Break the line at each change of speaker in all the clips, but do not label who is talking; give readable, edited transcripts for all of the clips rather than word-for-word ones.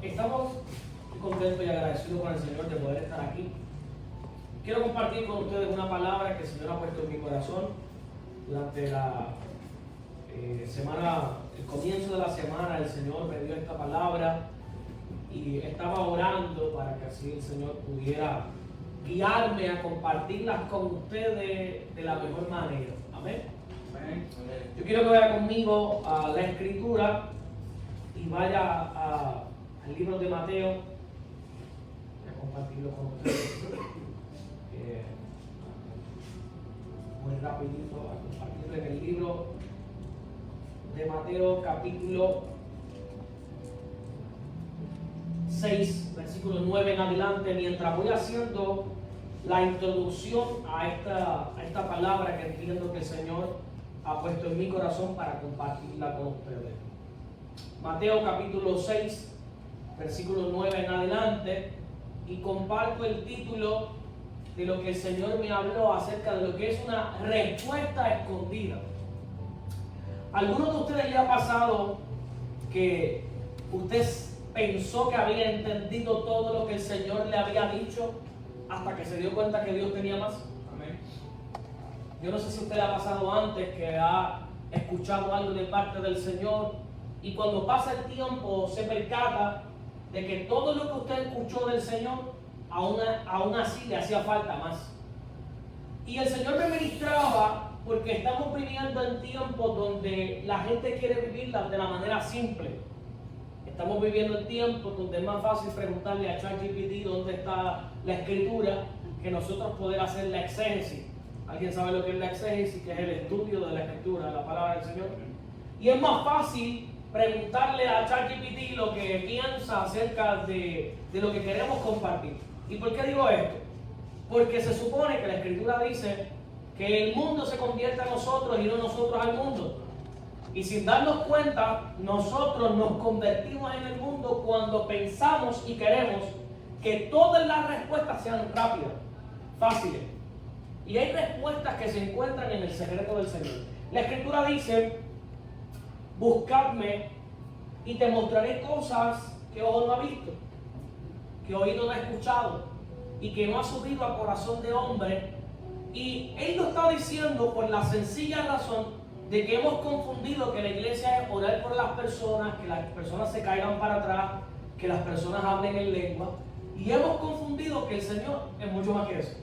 Estamos contentos y agradecidos con el Señor de poder estar aquí. Quiero compartir con ustedes una palabra que el Señor ha puesto en mi corazón durante la semana, el comienzo de la semana. El Señor me dio esta palabra y estaba orando para que así el Señor pudiera guiarme a compartirlas con ustedes de la mejor manera. Amén. Yo quiero que vaya conmigo a la Escritura y vaya al libro de Mateo. Voy a compartirlo con ustedes muy rapidito, a compartirlo en el libro de Mateo capítulo 6, versículo 9 en adelante. Mientras voy haciendo la introducción a esta palabra que entiendo que el Señor ha puesto en mi corazón para compartirla con ustedes. Mateo capítulo 6, versículo 9 en adelante, y comparto el título de lo que el Señor me habló acerca de lo que es una respuesta escondida. ¿A alguno de ustedes le ha pasado que usted pensó que había entendido todo lo que el Señor le había dicho hasta que se dio cuenta que Dios tenía más? Amén. Yo no sé si a usted le ha pasado antes que ha escuchado algo de parte del Señor y cuando pasa el tiempo se percata de que todo lo que usted escuchó del Señor aún así le hacía falta más. Y el Señor me ministraba porque estamos viviendo en tiempos donde la gente quiere vivirla de la manera simple. Estamos viviendo en tiempos donde es más fácil preguntarle a ChatGPT dónde está la Escritura que nosotros poder hacer la exégesis. ¿Alguien sabe lo que es la exégesis? Que es el estudio de la Escritura, de la palabra del Señor. Y es más fácil preguntarle a ChatGPT lo que piensa acerca de lo que queremos compartir. ¿Y por qué digo esto? Porque se supone que la Escritura dice que el mundo se convierta en nosotros y no nosotros al mundo. Y sin darnos cuenta, nosotros nos convertimos en el mundo cuando pensamos y queremos que todas las respuestas sean rápidas, fáciles. Y hay respuestas que se encuentran en el secreto del Señor. La Escritura dice: buscadme y te mostraré cosas que ojo no ha visto, que oído no ha escuchado y que no ha subido al corazón de hombre. Y Él lo está diciendo por la sencilla razón de que hemos confundido que la iglesia es orar por las personas, que las personas se caigan para atrás, que las personas hablen en lengua. Y hemos confundido que el Señor es mucho más que eso.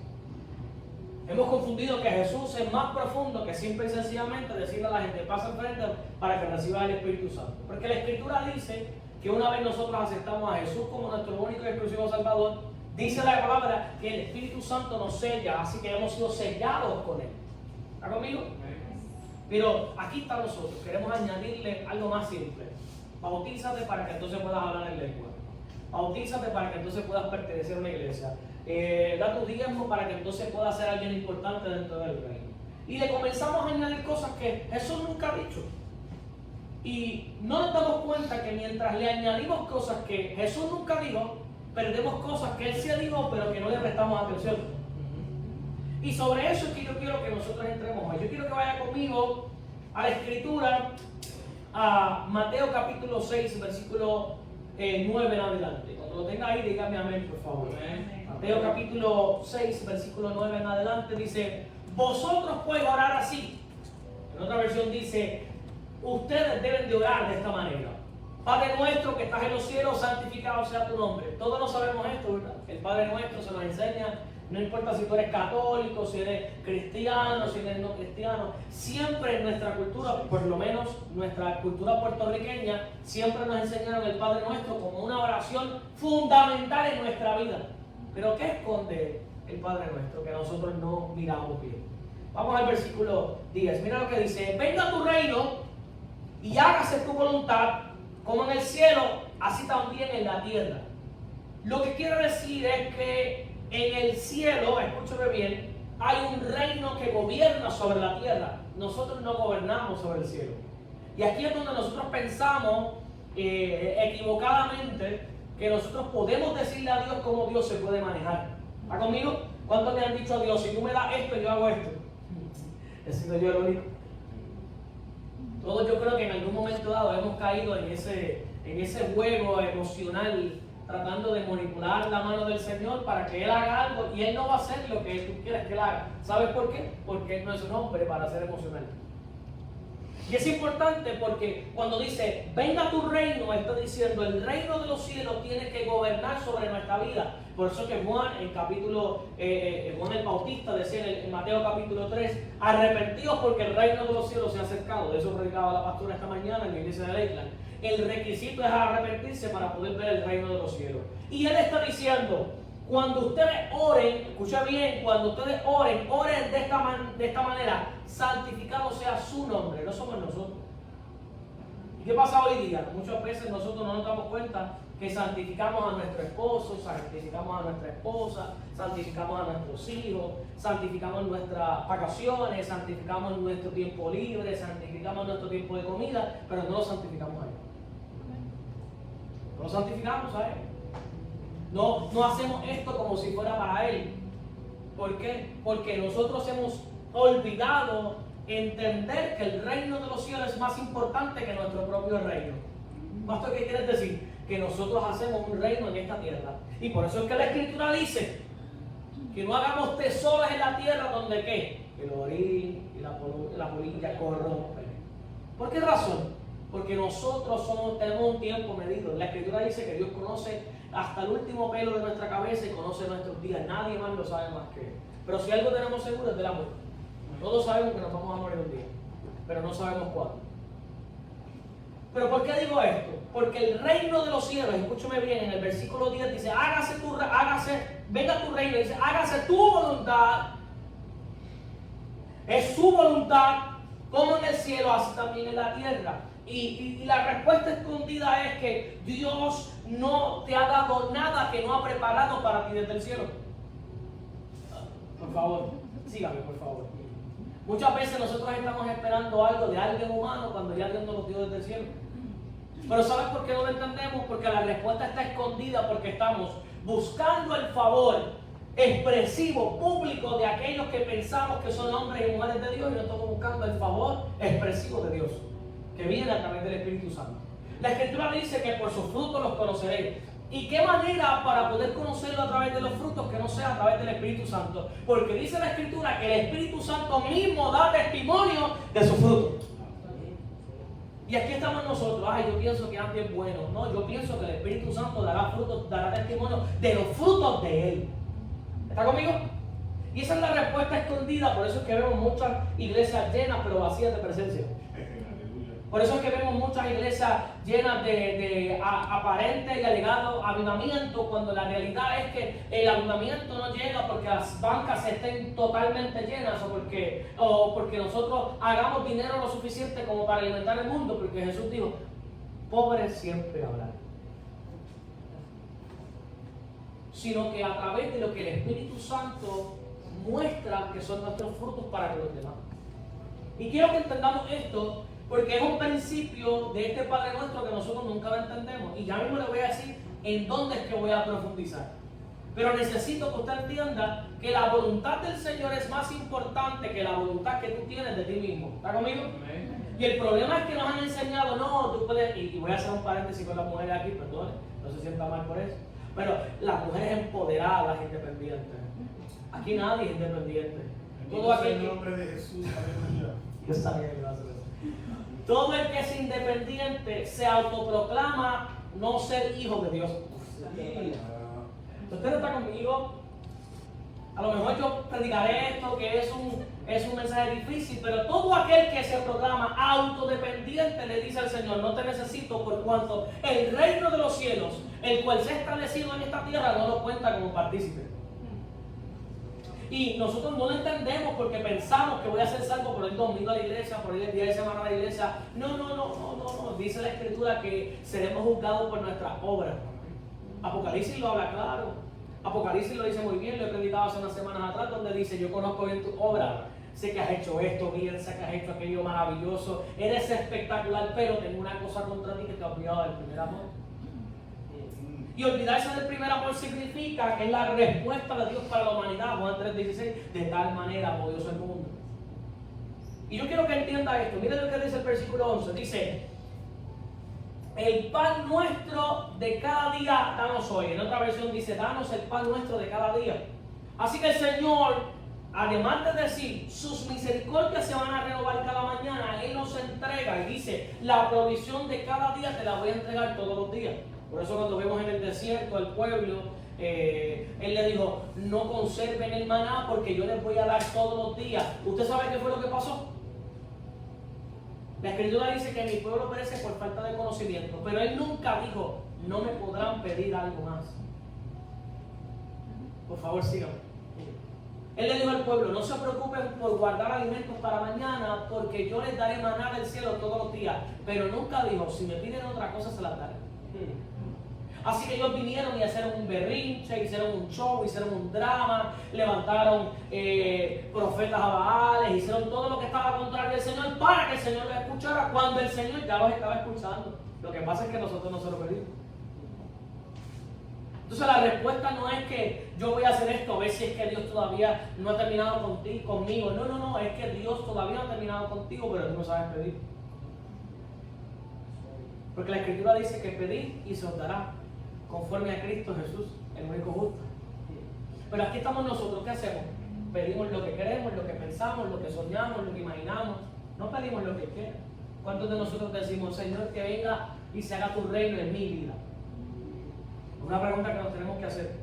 Hemos confundido que Jesús es más profundo que simple y sencillamente decirle a la gente: pasa enfrente para que reciba el Espíritu Santo. Porque la Escritura dice que una vez nosotros aceptamos a Jesús como nuestro único y exclusivo Salvador, dice la palabra que el Espíritu Santo nos sella, así que hemos sido sellados con Él. ¿Está conmigo? Pero aquí está nosotros, queremos añadirle algo más simple. Bautízate para que entonces puedas hablar en lengua. Bautízate para que entonces puedas pertenecer a una iglesia. Da tu diezmo para que entonces puedas ser alguien importante dentro del reino. Y le comenzamos a añadir cosas que Jesús nunca ha dicho. Y no nos damos cuenta que mientras le añadimos cosas que Jesús nunca dijo, perdemos cosas que Él sí dijo, pero que no le prestamos atención. Y sobre eso es que yo quiero que nosotros entremos hoy. Yo quiero que vaya conmigo a la Escritura, a Mateo capítulo 6, versículo 9 en adelante. Cuando lo tenga ahí, dígame amén, por favor. Amén. Mateo capítulo 6, versículo 9 en adelante dice: vosotros podéis orar así. En otra versión dice: ustedes deben de orar de esta manera: Padre nuestro que estás en los cielos, santificado sea tu nombre. Todos lo sabemos esto, ¿verdad? El Padre nuestro se nos enseña. No importa si tú eres católico, si eres cristiano, si eres no cristiano. Siempre en nuestra cultura, por lo menos nuestra cultura puertorriqueña, siempre nos enseñaron el Padre Nuestro como una oración fundamental en nuestra vida. Pero ¿qué esconde el Padre Nuestro que nosotros no miramos bien? Vamos al versículo 10. Mira lo que dice: venga tu reino y hágase tu voluntad como en el cielo, así también en la tierra. Lo que quiere decir es que en el cielo, escúchame bien, hay un reino que gobierna sobre la tierra. Nosotros no gobernamos sobre el cielo. Y aquí es donde nosotros pensamos equivocadamente que nosotros podemos decirle a Dios cómo Dios se puede manejar. ¿Está conmigo? ¿Cuántos le han dicho a Dios: si tú me das esto, yo hago esto? He sido yo el único. Todos yo creo que en algún momento dado hemos caído en ese en ese juego emocional, tratando de manipular la mano del Señor para que Él haga algo, y Él no va a hacer lo que tú quieres que Él haga. ¿Sabes por qué? Porque Él no es un hombre para ser emocional. Y es importante porque cuando dice, venga tu reino, está diciendo, el reino de los cielos tiene que gobernar sobre nuestra vida. Por eso que Juan, Juan el Bautista decía en Mateo capítulo 3, arrepentidos porque el reino de los cielos se ha acercado. De eso predicaba la pastora esta mañana en la iglesia de Lakeland. El requisito es arrepentirse para poder ver el reino de los cielos. Y Él está diciendo, cuando ustedes oren, escucha bien, cuando ustedes oren de esta manera, santificado sea su nombre, no somos nosotros. ¿Y qué pasa hoy día? Muchas veces nosotros no nos damos cuenta que santificamos a nuestro esposo, santificamos a nuestra esposa, santificamos a nuestros hijos, santificamos nuestras vacaciones, santificamos nuestro tiempo libre, santificamos nuestro tiempo de comida, pero no lo santificamos a Él. No lo santificamos a Él. No hacemos esto como si fuera para Él. ¿Por qué? Porque nosotros hemos olvidado entender que el reino de los cielos es más importante que nuestro propio reino. ¿Pastor, qué quieres decir? Que nosotros hacemos un reino en esta tierra. Y por eso es que la Escritura dice que no hagamos tesoros en la tierra donde ¿qué? El orín y la polilla corrompen. ¿Por qué razón? Porque nosotros tenemos un tiempo medido. La Escritura dice que Dios conoce hasta el último pelo de nuestra cabeza y conoce nuestros días. Nadie más lo sabe más que Él. Pero si algo tenemos seguro es de la muerte. Todos sabemos que nos vamos a morir un día, pero no sabemos cuándo. ¿Pero por qué digo esto? Porque el reino de los cielos, escúchame bien, en el versículo 10 dice, venga tu reino, dice, hágase tu voluntad. Es su voluntad, como en el cielo, así también en la tierra. Y la respuesta escondida es que Dios no te ha dado nada que no ha preparado para ti desde el cielo. Por favor, sígame, por favor. Muchas veces nosotros estamos esperando algo de alguien humano cuando ya Dios nos lo dio desde el cielo. Pero ¿sabes por qué no lo entendemos? Porque la respuesta está escondida, porque estamos buscando el favor expresivo, público de aquellos que pensamos que son hombres y mujeres de Dios, y no estamos buscando el favor expresivo de Dios, que viene a través del Espíritu Santo. La Escritura dice que por sus frutos los conoceréis. ¿Y qué manera para poder conocerlo a través de los frutos que no sea a través del Espíritu Santo? Porque dice la Escritura que el Espíritu Santo mismo da testimonio de sus frutos. Y aquí estamos nosotros, yo pienso que antes es bueno. No, yo pienso que el Espíritu Santo dará frutos, dará testimonio de los frutos de Él. ¿Está conmigo? Y esa es la respuesta escondida, por eso es que vemos muchas iglesias llenas pero vacías de presencia. Por eso es que vemos muchas iglesias llenas de aparente y alegado avivamiento, cuando la realidad es que el avivamiento no llega porque las bancas estén totalmente llenas o porque nosotros hagamos dinero lo suficiente como para alimentar el mundo, porque Jesús dijo, pobres siempre habrá. Sino que a través de lo que el Espíritu Santo muestra que son nuestros frutos para los demás. Y quiero que entendamos esto, porque es un principio de este Padre Nuestro que nosotros nunca lo entendemos. Y ya mismo le voy a decir en dónde es que voy a profundizar. Pero necesito que usted entienda que la voluntad del Señor es más importante que la voluntad que tú tienes de ti mismo. ¿Está conmigo? Amén. Y el problema es que nos han enseñado, no, tú puedes, y voy a hacer un paréntesis con las mujeres aquí, perdón, no se sienta mal por eso. Pero las mujeres empoderadas, independientes. Aquí nadie es independiente. Todo aquel que... nombre de Jesús, yo sabía que iba a hacer eso. Todo el que es independiente se autoproclama no ser hijo de Dios. ¿Usted no está conmigo? A lo mejor yo predicaré esto, que es un mensaje difícil, pero todo aquel que se proclama autodependiente le dice al Señor, no te necesito por cuanto el reino de los cielos, el cual se ha establecido en esta tierra, no lo cuenta como partícipe. Y nosotros no lo entendemos porque pensamos que voy a ser salvo por ir domingo a la iglesia, por ir el día de semana a la iglesia. No. Dice la Escritura que seremos juzgados por nuestras obras. Apocalipsis lo habla claro. Apocalipsis lo dice muy bien, lo he predicado hace unas semanas atrás, donde dice, yo conozco bien tu obra. Sé que has hecho esto bien, sé que has hecho aquello maravilloso. Eres espectacular, pero tengo una cosa contra ti, que te has olvidado del primer amor. Y olvidarse del primer amor significa que es la respuesta de Dios para la humanidad. Juan 3:16, de tal manera amó Dios el mundo. Y yo quiero que entienda esto. Miren lo que dice el versículo 11. Dice, el pan nuestro de cada día, danos hoy. En otra versión dice, danos el pan nuestro de cada día. Así que el Señor, además de decir, sus misericordias se van a renovar cada mañana, Él nos entrega y dice, la provisión de cada día te la voy a entregar todos los días. Por eso cuando vemos en el desierto al pueblo, Él le dijo, no conserven el maná porque yo les voy a dar todos los días. ¿Usted sabe qué fue lo que pasó? La Escritura dice que mi pueblo perece por falta de conocimiento, pero Él nunca dijo, no me podrán pedir algo más. Por favor, síganme. Él le dijo al pueblo, no se preocupen por guardar alimentos para mañana, porque yo les daré maná del cielo todos los días. Pero nunca dijo, si me piden otra cosa, se las daré. Así que ellos vinieron y hicieron un berrinche, hicieron un show, hicieron un drama, levantaron profetas a Baales, hicieron todo lo que estaba contrario al Señor para que el Señor los escuchara cuando el Señor ya los estaba escuchando. Lo que pasa es que nosotros no se lo pedimos. Entonces la respuesta no es que yo voy a hacer esto, a ver si es que Dios todavía no ha terminado conmigo. No, es que Dios todavía no ha terminado contigo, pero tú no sabes pedir. Porque la Escritura dice que pedid y se os dará, conforme a Cristo Jesús, el único justo. Pero aquí estamos nosotros, ¿qué hacemos? Pedimos lo que queremos, lo que pensamos, lo que soñamos, lo que imaginamos. No pedimos lo que quieras. ¿Cuántos de nosotros decimos, Señor, que venga y se haga tu reino en mi vida? Una pregunta que nos tenemos que hacer.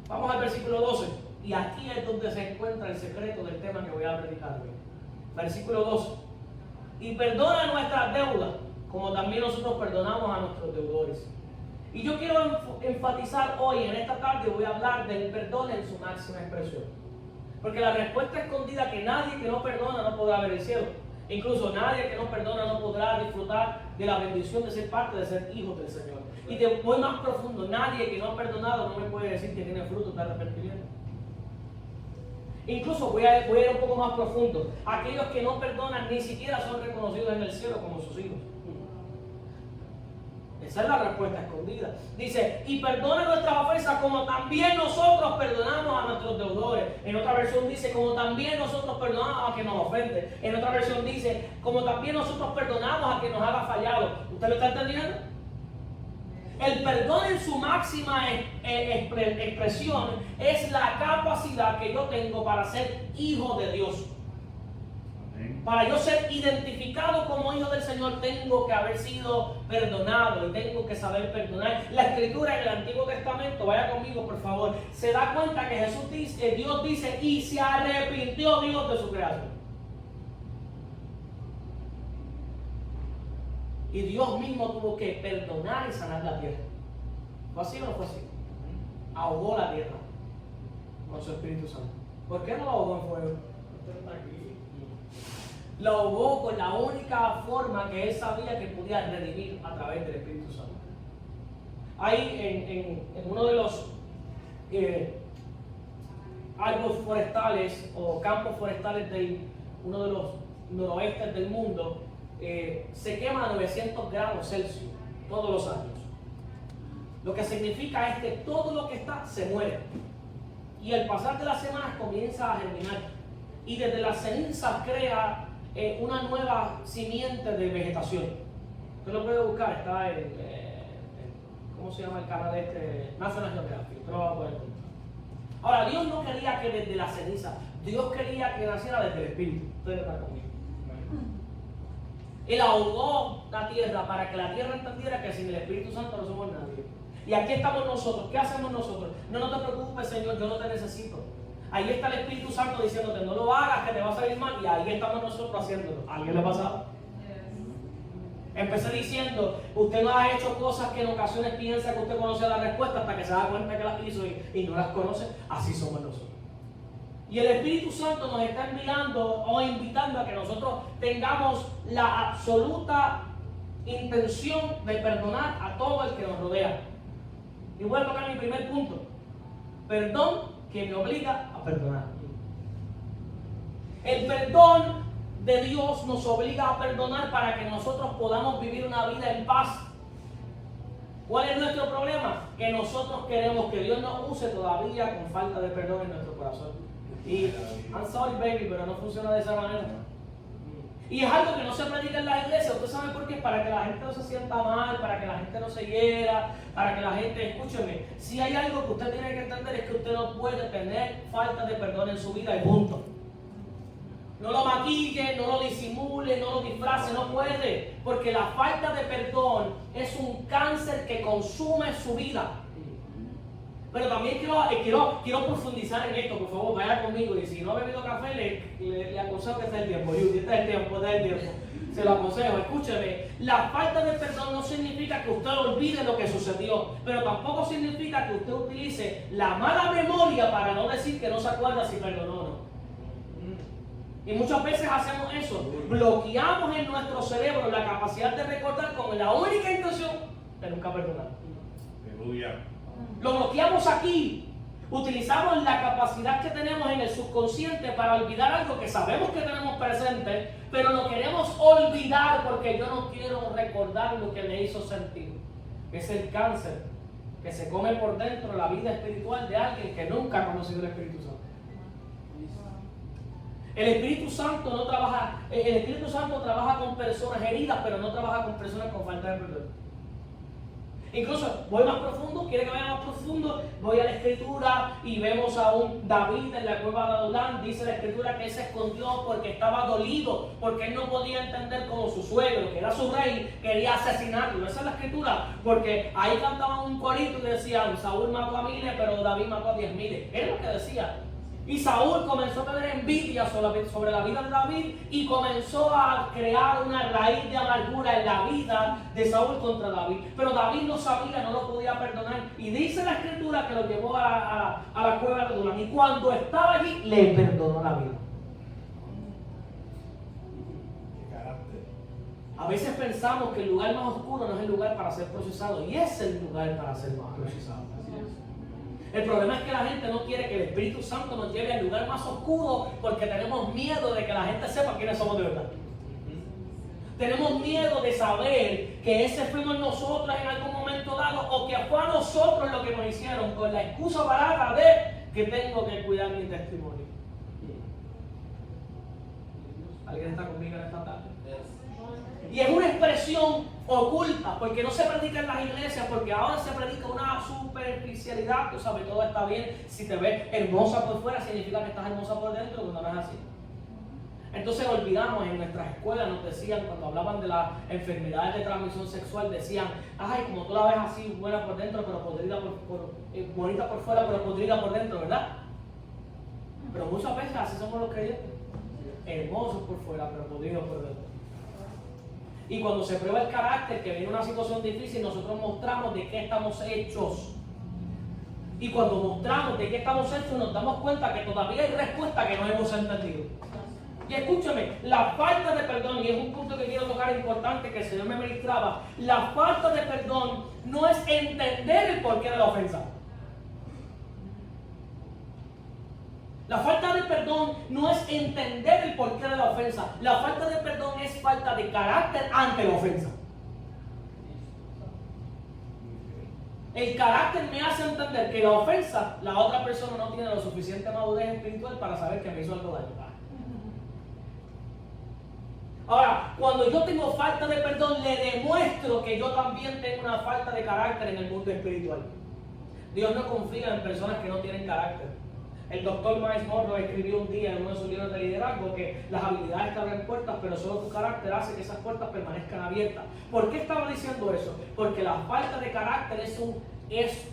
Vamos al versículo 12. Y aquí es donde se encuentra el secreto del tema que voy a predicar hoy. Versículo 12. Y perdona nuestras deudas, como también nosotros perdonamos a nuestros deudores. Y yo quiero enfatizar hoy, en esta tarde, voy a hablar del perdón en su máxima expresión. Porque la respuesta escondida que nadie que no perdona no podrá ver el cielo. Incluso nadie que no perdona no podrá disfrutar de la bendición de ser parte, de ser hijo del Señor. Y te voy más profundo, nadie que no ha perdonado no me puede decir que tiene frutos de arrepentimiento. Incluso voy a ir un poco más profundo. Aquellos que no perdonan ni siquiera son reconocidos en el cielo como sus hijos. Esa es la respuesta escondida. Dice, y perdona nuestras ofensas como también nosotros perdonamos a nuestros deudores. En otra versión dice, como también nosotros perdonamos a quien nos ofende. En otra versión dice, como también nosotros perdonamos a quien nos haga fallado. ¿Usted lo está entendiendo? El perdón en su máxima expresión es la capacidad que yo tengo para ser hijo de Dios. Para yo ser identificado como hijo del Señor, tengo que haber sido perdonado y tengo que saber perdonar. La Escritura en el Antiguo Testamento, vaya conmigo por favor, se da cuenta que Dios dice, y se arrepintió Dios de su creación. Y Dios mismo tuvo que perdonar y sanar la tierra. ¿Fue así o no fue así? Ahogó la tierra con su Espíritu Santo. ¿Por qué no la ahogó en fuego? La ahogó con la única forma que Él sabía que podía redimir a través del Espíritu Santo. Hay en uno de los árboles forestales o campos forestales de uno de los noroestes del mundo, se quema a 900 grados Celsius todos los años. Lo que significa es que todo lo que está se muere. Y al pasar de las semanas comienza a germinar. Y desde las cenizas crea una nueva simiente de vegetación. Usted lo puede buscar, está en ¿cómo se llama el canal National Geographic? Usted lo va a poder encontrar. Ahora, Dios no quería que desde la ceniza, Dios quería que naciera desde el Espíritu. Usted está conmigo. Él ahogó la tierra para que la tierra entendiera que sin el Espíritu Santo no somos nadie. Y aquí estamos nosotros. ¿Qué hacemos nosotros? No te preocupes, Señor, yo no te necesito. Ahí está el Espíritu Santo diciéndote, no lo hagas, que te va a salir mal. Y ahí estamos nosotros haciéndolo. ¿A alguien le ha pasado? Empecé diciendo, usted no ha hecho cosas que en ocasiones piensa que usted conoce la respuesta hasta que se da cuenta que las hizo y no las conoce. Así somos nosotros. Y el Espíritu Santo nos está enviando o invitando a que nosotros tengamos la absoluta intención de perdonar a todo el que nos rodea. Y voy a tocar mi primer punto. Perdón que me obliga a perdonar. El perdón de Dios nos obliga a perdonar para que nosotros podamos vivir una vida en paz. ¿Cuál es nuestro problema? Que nosotros queremos que Dios nos use todavía con falta de perdón en nuestro corazón. Y I'm sorry baby, pero no funciona de esa manera. Y es algo que no se predica en la iglesia. ¿Usted sabe por qué? Para que la gente no se sienta mal, para que la gente no se hiera, para que la gente, escúcheme, si hay algo que usted tiene que entender es que usted no puede tener falta de perdón en su vida y punto. No lo maquille, no lo disimule, no lo disfrace, no puede. Porque la falta de perdón es un cáncer que consume su vida. Pero también quiero profundizar en esto, por favor, vaya conmigo. Y si no ha bebido café, le aconsejo que esté el tiempo. Yuti, está el tiempo. Se lo aconsejo. Escúcheme, la falta de perdón no significa que usted olvide lo que sucedió, pero tampoco significa que usted utilice la mala memoria para no decir que no se acuerda si perdonó o no. Y muchas veces hacemos eso, bloqueamos en nuestro cerebro la capacidad de recordar con la única intención de nunca perdonar.
Aleluya.
Lo bloqueamos aquí. Utilizamos la capacidad que tenemos en el subconsciente para olvidar algo que sabemos que tenemos presente, pero lo queremos olvidar porque yo no quiero recordar lo que me hizo sentir. Es el cáncer que se come por dentro la vida espiritual de alguien que nunca ha conocido el Espíritu Santo. El Espíritu Santo no trabaja, el Espíritu Santo trabaja con personas heridas, pero no trabaja con personas con falta de perdón. Incluso voy más profundo, quiere que vaya más profundo, voy a la Escritura y vemos a un David en la cueva de Adulán. Dice la Escritura que él se escondió porque estaba dolido, porque él no podía entender como su suegro, que era su rey, quería asesinarlo. Esa es la Escritura, porque ahí cantaban un corito y decían, Saúl mató a miles, pero David mató a 10,000. Es lo que decía. Y Saúl comenzó a tener envidia sobre la vida de David y comenzó a crear una raíz de amargura en la vida de Saúl contra David. Pero David no sabía, no lo podía perdonar. Y dice la Escritura que lo llevó a la cueva de Adulán. Y cuando estaba allí, le perdonó la vida.
Qué carácter.
A veces pensamos que el lugar más oscuro no es el lugar para ser procesado. Y es el lugar para ser más procesado. El problema es que la gente no quiere que el Espíritu Santo nos lleve al lugar más oscuro porque tenemos miedo de que la gente sepa quiénes somos de verdad. Tenemos miedo de saber que ese fuimos nosotros en algún momento dado o que fue a nosotros lo que nos hicieron con la excusa barata de que tengo que cuidar mi testimonio. ¿Alguien está conmigo en esta tarde? Y es una expresión oculta, porque no se predica en las iglesias, porque ahora se predica una superficialidad. Tú sabes, todo está bien. Si te ves hermosa por fuera, significa que estás hermosa por dentro, cuando no es así. Entonces olvidamos, en nuestras escuelas nos decían, cuando hablaban de las enfermedades de transmisión sexual, decían, ay, como tú la ves así, buena por dentro, pero podrida bonita por fuera, pero podrida por dentro, ¿verdad? Pero muchas veces así somos los creyentes. Hermosos por fuera, pero podridos por dentro. Y cuando se prueba el carácter, que viene una situación difícil, nosotros mostramos de qué estamos hechos. Y cuando mostramos de qué estamos hechos, nos damos cuenta que todavía hay respuesta que no hemos entendido. Y escúchame, la falta de perdón, y es un punto que quiero tocar importante que el Señor me ministraba, la falta de perdón no es entender el porqué de la ofensa. La falta de perdón no es entender el porqué de la ofensa. La falta de perdón es falta de carácter ante la ofensa. El carácter me hace entender que la ofensa, la otra persona no tiene lo suficiente madurez espiritual para saber que me hizo algo daño. Ahora, cuando yo tengo falta de perdón, le demuestro que yo también tengo una falta de carácter en el mundo espiritual. Dios no confía en personas que no tienen carácter. El doctor Miles Monroe escribió un día en uno de sus libros de liderazgo que las habilidades te abren puertas, pero solo tu carácter hace que esas puertas permanezcan abiertas. ¿Por qué estaba diciendo eso? Porque la falta de carácter es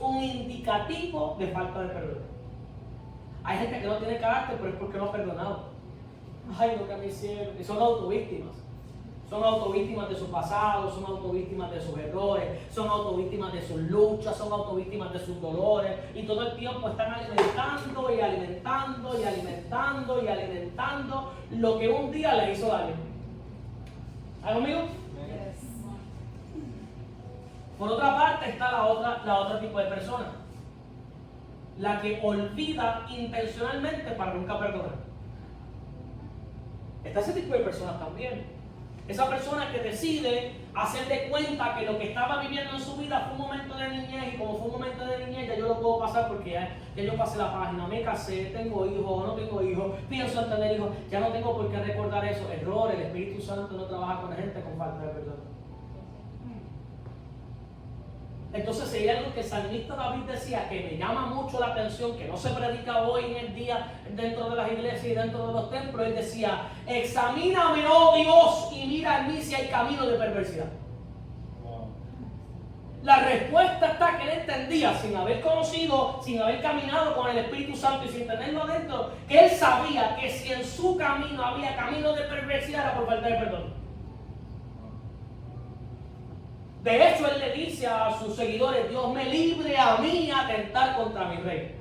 un indicativo de falta de perdón. Hay gente que no tiene carácter, pero es porque no ha perdonado. Ay, lo que me hicieron. Y son autovíctimas. Son autovíctimas de su pasado, son autovíctimas de sus errores, son autovíctimas de sus luchas, son autovíctimas de sus dolores. Y todo el tiempo están alimentando y alimentando y alimentando y alimentando lo que un día le hizo daño. ¿Hay conmigo? Yes. Por otra parte está la otra tipo de persona. La que olvida intencionalmente para nunca perdonar. Está ese tipo de personas también. Esa persona que decide hacer de cuenta que lo que estaba viviendo en su vida fue un momento de niñez, y como fue un momento de niñez ya yo lo puedo pasar porque ya yo pasé la página, me casé, tengo hijos o no tengo hijos, pienso en tener hijos, ya no tengo por qué recordar eso. Error, el Espíritu Santo no trabaja con la gente con falta de perdón. Entonces, si hay algo que el salmista David decía que me llama mucho la atención, que no se predica hoy en el día dentro de las iglesias y dentro de los templos, él decía: examíname, oh Dios, y mira en mí si hay camino de perversidad. La respuesta está que él entendía, sin haber conocido, sin haber caminado con el Espíritu Santo y sin tenerlo adentro, que él sabía que si en su camino había camino de perversidad era por falta de perdón. De hecho, él le dice a sus seguidores: Dios me libre a mí a atentar contra mi rey.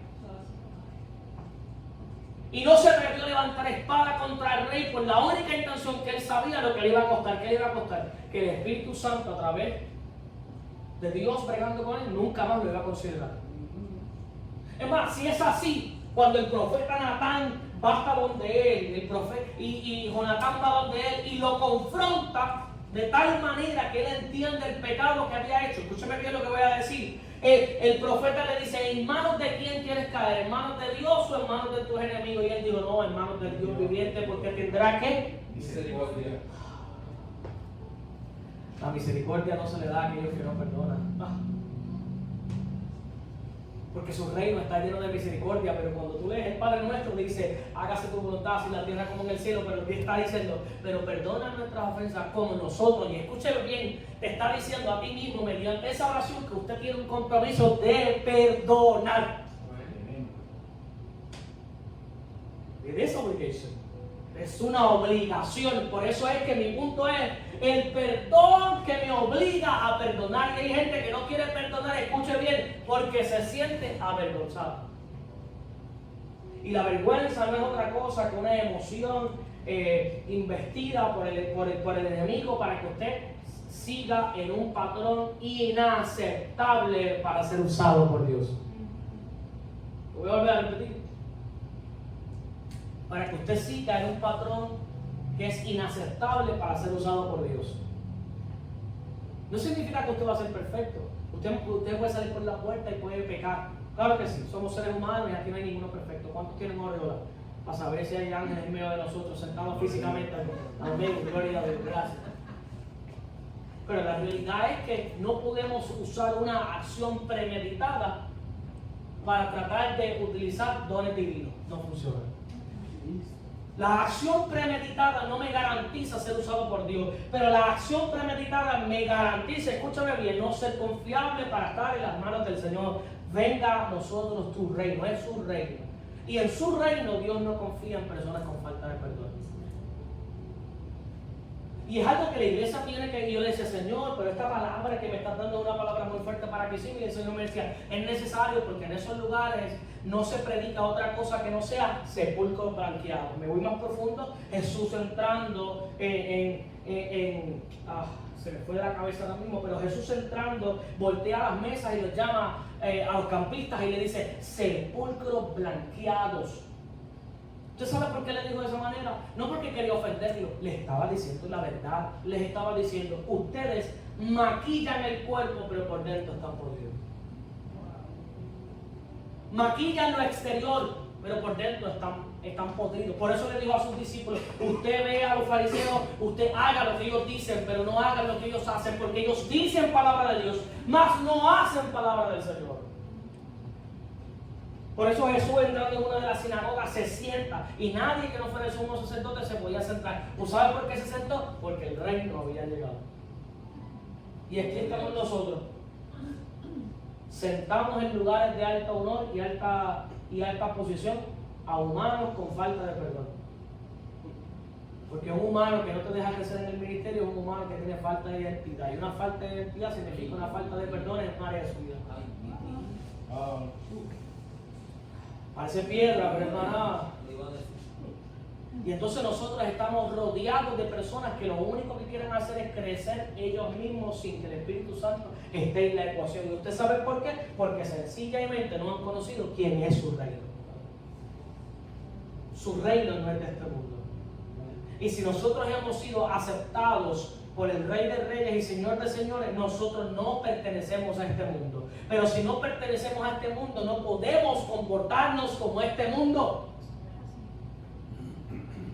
Y no se atrevió a levantar espada contra el rey por la única intención que él sabía lo que le iba a costar. ¿Qué le iba a costar? Que el Espíritu Santo, a través de Dios bregando con él, nunca más lo iba a considerar. Es más, si es así, cuando el profeta Natán va hasta donde él, el profeta, y Jonatán va donde él y lo confronta de tal manera que él entiende el pecado que había hecho. Escúcheme bien lo que voy a decir. El profeta le dice: ¿en manos de quién quieres caer? ¿En manos de Dios o en manos de tus enemigos? Y él dijo: no, en manos del Dios viviente, porque tendrá que
Misericordia.
La misericordia no se le da a aquellos que no perdonan. Porque su reino está lleno de misericordia. Pero cuando tú lees el Padre Nuestro, dice: hágase tu voluntad así en la tierra como en el cielo. Pero está diciendo: pero perdona nuestras ofensas como nosotros. Y escúchelo bien, te está diciendo a ti mismo, mediante esa oración, que usted tiene un compromiso de perdonar. It is obligation. Es una obligación. Por eso es que mi punto es el perdón que me obliga a perdonar. Y hay gente que no quiere perdonar, escuche bien, porque se siente avergonzado. Y la vergüenza no es otra cosa que una emoción investida por el enemigo para que usted siga en un patrón inaceptable para ser usado por Dios. Lo voy a volver a repetir. Para que usted siga en un patrón que es inaceptable para ser usado por Dios. No significa que usted va a ser perfecto. Usted puede salir por la puerta y puede pecar. Claro que sí, somos seres humanos y aquí no hay ninguno perfecto. ¿Cuántos tienen aureola? Para saber si hay ángeles en medio de nosotros, sentados físicamente. Amén, gloria a Dios, gracias. Pero la realidad es que no podemos usar una acción premeditada para tratar de utilizar dones divinos. No funciona. La acción premeditada no me garantiza ser usado por Dios, pero la acción premeditada me garantiza, escúchame bien, no ser confiable para estar en las manos del Señor. Venga a nosotros tu reino, es su reino. Y en su reino Dios no confía en personas con falta de perdón. Y es algo que la iglesia tiene que... Yo le decía: Señor, pero esta palabra que me estás dando es una palabra muy fuerte para que sí. Y el Señor me decía: es necesario, porque en esos lugares no se predica otra cosa que no sea sepulcros blanqueados. Me voy más profundo. Jesús entrando se me fue de la cabeza ahora mismo, pero Jesús entrando, voltea las mesas y los llama a los campistas y le dice: sepulcros blanqueados. ¿Usted sabe por qué le dijo de esa manera? No porque quería ofenderlo, les estaba diciendo la verdad. Les estaba diciendo: ustedes maquillan el cuerpo, pero por dentro están podridos. Maquillan lo exterior, pero por dentro están podridos. Por eso le dijo a sus discípulos: usted ve a los fariseos, usted haga lo que ellos dicen, pero no hagan lo que ellos hacen, porque ellos dicen palabra de Dios, mas no hacen palabra del Señor. Por eso Jesús, entrando en una de las sinagogas, se sienta, y nadie que no fuera el sumo sacerdote se podía sentar. ¿Sabe por qué se sentó? Porque el reino había llegado. Y aquí estamos nosotros, sentamos en lugares de alto honor y alta posición a humanos con falta de perdón. Porque un humano que no te deja crecer en el ministerio es un humano que tiene falta de identidad. Y una falta de identidad significa una falta de perdón en un área de su vida. Parece piedra, pero no es nada. Y entonces nosotros estamos rodeados de personas que lo único que quieren hacer es crecer ellos mismos sin que el Espíritu Santo esté en la ecuación. ¿Y usted sabe por qué? Porque sencillamente no han conocido quién es su reino. Su reino no es de este mundo. Y si nosotros hemos sido aceptados por el Rey de Reyes y Señor de Señores, nosotros no pertenecemos a este mundo. Pero si no pertenecemos a este mundo, no podemos comportarnos como este mundo.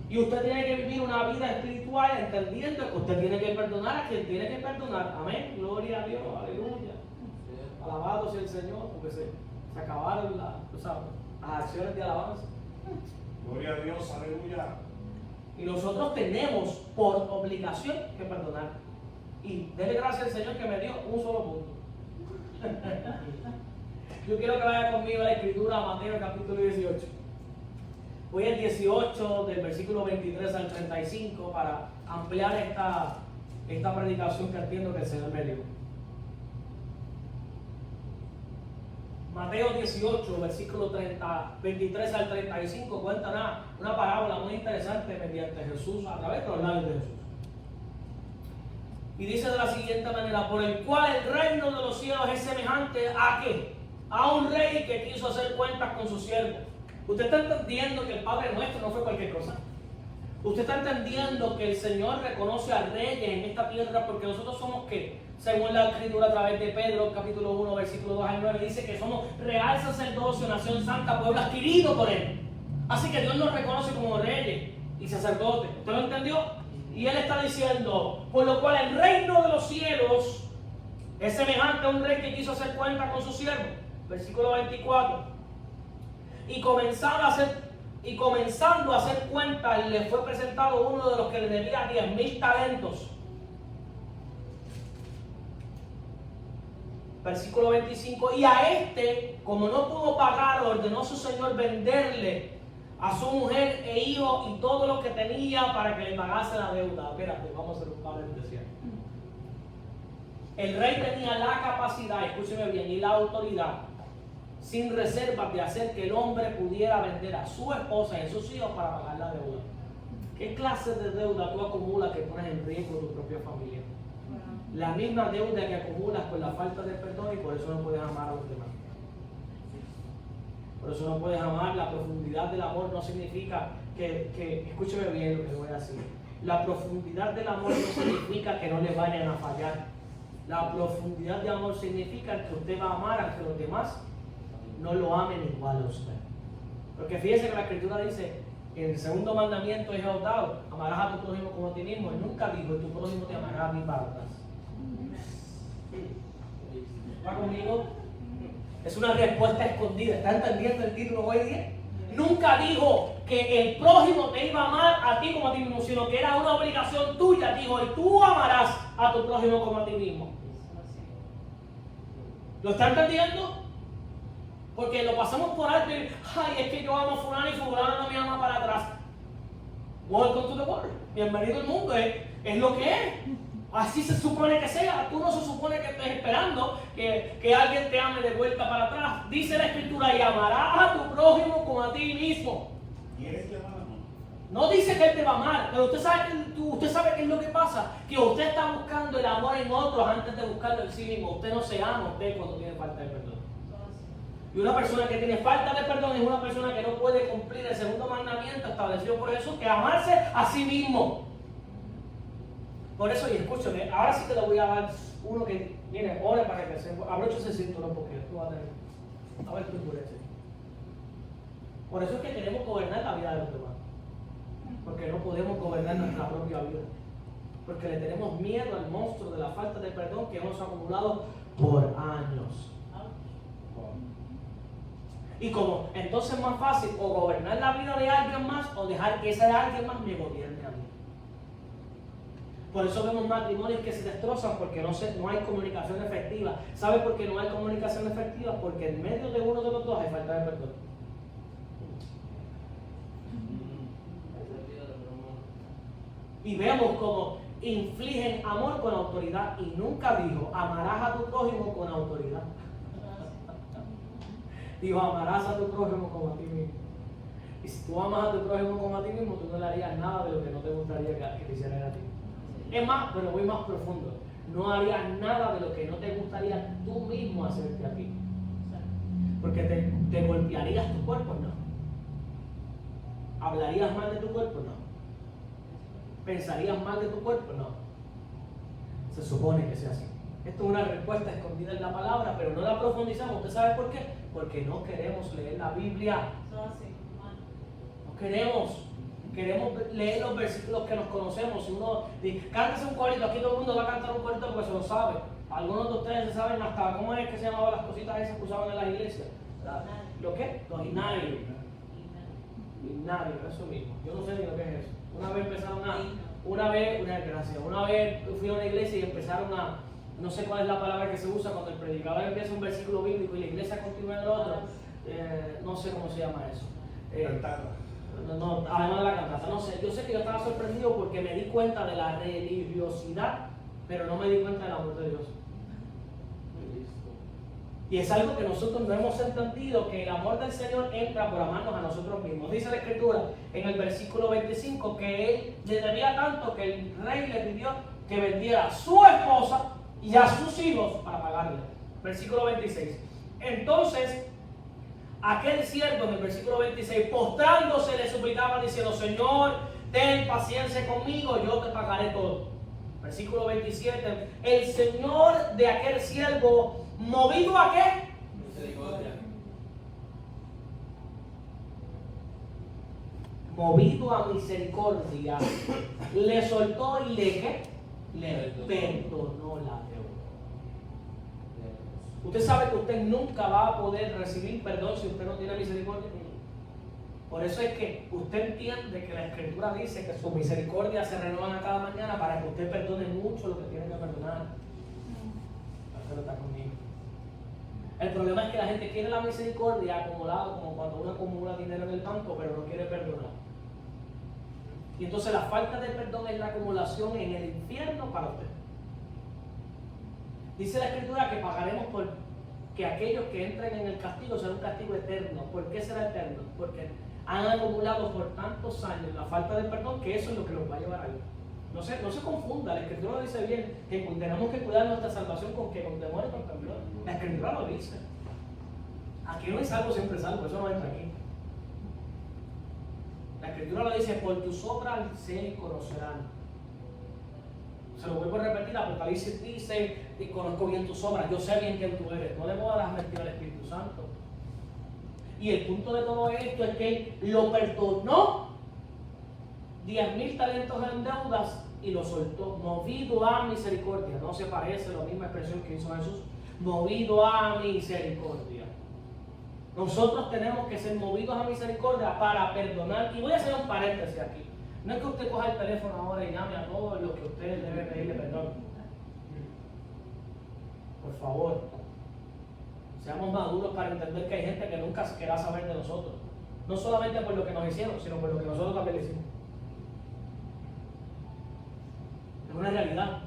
Y usted tiene que vivir una vida espiritual entendiendo que usted tiene que perdonar a quien tiene que perdonar. Amén. Gloria a Dios. Aleluya. Alabado sea el Señor, porque se acabaron las acciones de alabanza.
Gloria a Dios, aleluya.
Y nosotros tenemos por obligación que perdonar. Y dele gracias al Señor que me dio un solo punto. Yo quiero que vaya conmigo a la escritura, a Mateo capítulo 18. Voy al 18 del versículo 23 al 35 para ampliar esta predicación que entiendo que el Señor me dio. Mateo 18, versículo 23 al 35 cuenta una parábola muy interesante mediante Jesús, a través de los labios de Jesús. Y dice de la siguiente manera: por el cual el reino de los cielos es semejante a ¿qué? A un rey que quiso hacer cuentas con sus siervos. Usted está entendiendo que el Padre Nuestro no fue cualquier cosa. Usted está entendiendo que el Señor reconoce a reyes en esta tierra porque nosotros somos ¿qué? Según la escritura a través de Pedro, capítulo 1, versículo 2 al 9, dice que somos real sacerdocio, nación santa, pueblo adquirido por Él. Así que Dios nos reconoce como reyes y sacerdotes. ¿Usted lo entendió? Y Él está diciendo: por lo cual el reino de los cielos es semejante a un rey que quiso hacer cuenta con sus siervos. Versículo 24. Y comenzando a hacer cuentas, le fue presentado uno de los que le debía 10,000 talentos. Versículo 25. Y a este, como no pudo pagar, ordenó su señor venderle a su mujer e hijo y todo lo que tenía para que le pagase la deuda. Espérate, vamos a hacer un paréntesis. El rey tenía la capacidad, escúcheme bien, y la autoridad sin reservas de hacer que el hombre pudiera vender a su esposa y a sus hijos para pagar la deuda. ¿Qué clase de deuda tú acumulas que pones en riesgo tu propia familia? La misma deuda que acumulas por la falta de perdón, y por eso no puedes amar a los demás. Por eso no puedes amar. La profundidad del amor no significa que escúcheme bien lo que voy a decir. La profundidad del amor no significa que no le vayan a fallar. La profundidad de amor significa que usted va a amar a que los demás no lo amen igual a usted. Porque fíjese que la escritura dice, en el segundo mandamiento es dado: amarás a tu prójimo como a ti mismo. Y nunca dijo: tu prójimo te amará a mí para atrás. ¿Va conmigo? Es una respuesta escondida. ¿Está entendiendo el título hoy día? Nunca dijo que el prójimo te iba a amar a ti como a ti mismo, sino que era una obligación tuya. Dijo: y tú amarás a tu prójimo como a ti mismo. ¿Lo está entendiendo? Porque lo pasamos por alto y, ay, es que yo amo a fulano y fulano no me ama para atrás. Welcome to the world. Bienvenido al mundo. Es lo que es. Así se supone que sea. Tú no se supone que estés esperando que alguien te ame de vuelta para atrás. Dice la escritura: y amarás a tu prójimo como a ti mismo.
¿Y eres llamado?
No dice que Él te va a amar, pero usted sabe qué es lo que pasa. Que usted está buscando el amor en otros antes de buscarlo en sí mismo. Usted no se ama usted cuando tiene falta de perdón. Y una persona que tiene falta de perdón es una persona que no puede cumplir el segundo mandamiento establecido por Jesús, que es amarse a sí mismo. Por eso, y escúchame, ahora sí te lo voy a dar uno que, mire, ore para que se abroche ese cinturón, porque tú vas a tener, a ver tú endurece. Por eso es que queremos gobernar la vida de los demás, porque no podemos gobernar nuestra propia vida, porque le tenemos miedo al monstruo de la falta de perdón que hemos acumulado por años. Y como entonces es más fácil o gobernar la vida de alguien más o dejar que ese alguien más me gobierne a mí. Por eso vemos matrimonios que se destrozan porque no hay comunicación efectiva. ¿Sabe por qué no hay comunicación efectiva? Porque en medio de uno de los dos hay falta de perdón. Y vemos cómo infligen amor con autoridad, y nunca dijo: amarás a tu prójimo con autoridad. Dijo: amarás a tu prójimo como a ti mismo. Y si tú amas a tu prójimo como a ti mismo, tú no le harías nada de lo que no te gustaría que te hicieran a ti. Es más, pero voy más profundo. No harías nada de lo que no te gustaría tú mismo hacerte a ti. Porque te golpearías tu cuerpo, no. ¿Hablarías mal de tu cuerpo? No. ¿pensarías mal de tu cuerpo? No. Se supone que sea así. Esto es una respuesta escondida en la palabra, pero no la profundizamos. ¿Usted sabe por qué? Porque no queremos leer la Biblia. No queremos. Queremos leer los versículos que nos conocemos. Si uno dice, cántese un corito, aquí todo el mundo va a cantar un corito porque se lo sabe. Algunos de ustedes se saben hasta cómo es que se llamaban las cositas esas que usaban en las iglesias. ¿Lo qué? Los himnarios. Himnarios, eso mismo. Yo no sé ni lo que es eso. Una vez empezaron una vez fui a una iglesia y empezaron a, no sé cuál es la palabra que se usa cuando el predicador empieza un versículo bíblico y la iglesia continúa en el otro. No sé cómo se llama eso. No, además de la cantata, no sé, yo sé que yo estaba sorprendido porque me di cuenta de la religiosidad, pero no me di cuenta del amor de Dios. Y es algo que nosotros no hemos entendido, que el amor del Señor entra por amarnos a nosotros mismos. Dice la Escritura en el versículo 25 que Él le debía tanto que el rey le pidió que vendiera a su esposa y a sus hijos para pagarle. Versículo 26. Entonces, aquel siervo en el versículo 26, postrándose, le suplicaba diciendo, Señor, ten paciencia conmigo, yo te pagaré todo. Versículo 27, el Señor de aquel siervo, ¿movido a qué? Misericordia. Movido a misericordia, le soltó y le perdonó la deuda. Usted sabe que usted nunca va a poder recibir perdón si usted no tiene misericordia. Por eso es que usted entiende que la Escritura dice que su misericordia se renuevan a cada mañana para que usted perdone mucho lo que tiene que perdonar. Usted no está conmigo. El problema es que la gente quiere la misericordia acumulada, como cuando uno acumula dinero en el banco, pero no quiere perdonar. Y entonces la falta de perdón es la acumulación en el infierno para usted. Dice la Escritura que pagaremos por que aquellos que entren en el castigo será un castigo eterno. ¿Por qué será eterno? Porque han acumulado por tantos años la falta de perdón que eso es lo que los va a llevar ahí. No se confunda, la Escritura dice bien que tenemos que cuidar nuestra salvación con que con temor y con temblor. La Escritura lo dice. Aquí no es salvo, siempre salvo, eso no entra aquí. La Escritura lo dice, por tus obras se conocerán. Se lo vuelvo a repetir, Apocalipsis dice, y conozco bien tus obras, yo sé bien quién tú eres, no le voy a dar mentir al Espíritu Santo. Y el punto de todo esto es que Él lo perdonó, 10,000 talentos en deudas, y lo soltó, movido a misericordia. No se parece la misma expresión que hizo Jesús, movido a misericordia. Nosotros tenemos que ser movidos a misericordia para perdonar. Y voy a hacer un paréntesis aquí. No es que usted coja el teléfono ahora y llame a todos los que usted debe pedirle perdón. Por favor, seamos maduros para entender que hay gente que nunca querrá saber de nosotros. No solamente por lo que nos hicieron, sino por lo que nosotros también le hicimos. Es una realidad.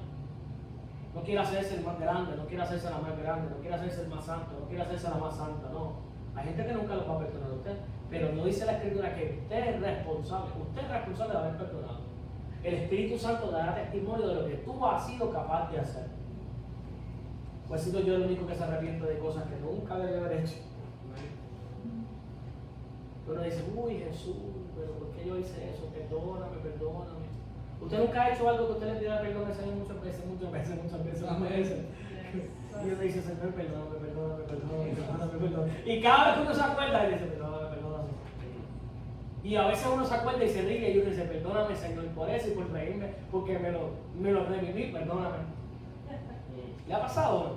No quiere hacerse el más grande, no quiere hacerse la más grande, no quiere hacerse el más santo, no quiere hacerse la más santa, no. Hay gente que nunca lo va a perdonar a usted, pero no dice la Escritura que usted es responsable de haber perdonado. El Espíritu Santo dará testimonio de lo que tú has sido capaz de hacer. Pues he sido yo el único que se arrepiente de cosas que nunca debe haber hecho. Uno dice, uy Jesús, pero ¿por qué yo hice eso? Perdóname. Usted nunca ha hecho algo que usted le pida perdón al Señor muchas veces. Y uno dice, Señor, perdóname. Y cada vez que uno se acuerda, él dice, perdóname. Y a veces uno se acuerda y se ríe y uno dice, perdóname, Señor, por eso y por reírme, porque me lo reviví, perdóname. ¿Le ha pasado?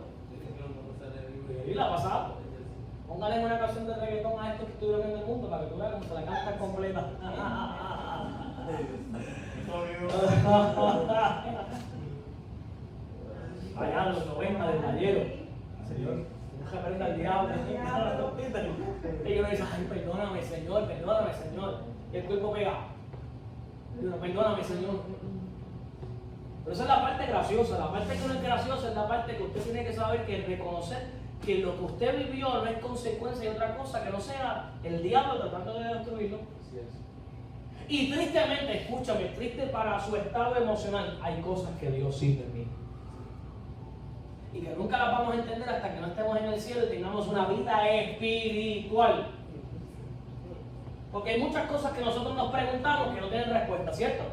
Sí, le ha pasado. Póngale una canción de reggaetón a estos que estuvieron en el mundo para que tú veas cómo se la cantan completa. Allá en los 90 del gallero. Señor, deja aprender al diablo. Y uno dice, ay, perdóname, Señor. Y el cuerpo pega. Y uno, perdóname, Señor. Pero esa es la parte graciosa. La parte que no es graciosa es la parte que usted tiene que saber que reconocer que lo que usted vivió no es consecuencia de otra cosa que no sea el diablo tratando de destruirlo. Así es. Y tristemente, escúchame, triste para su estado emocional, hay cosas que Dios sí permite. Y que nunca las vamos a entender hasta que no estemos en el cielo y tengamos una vida espiritual. Porque hay muchas cosas que nosotros nos preguntamos que no tienen respuesta, ¿cierto?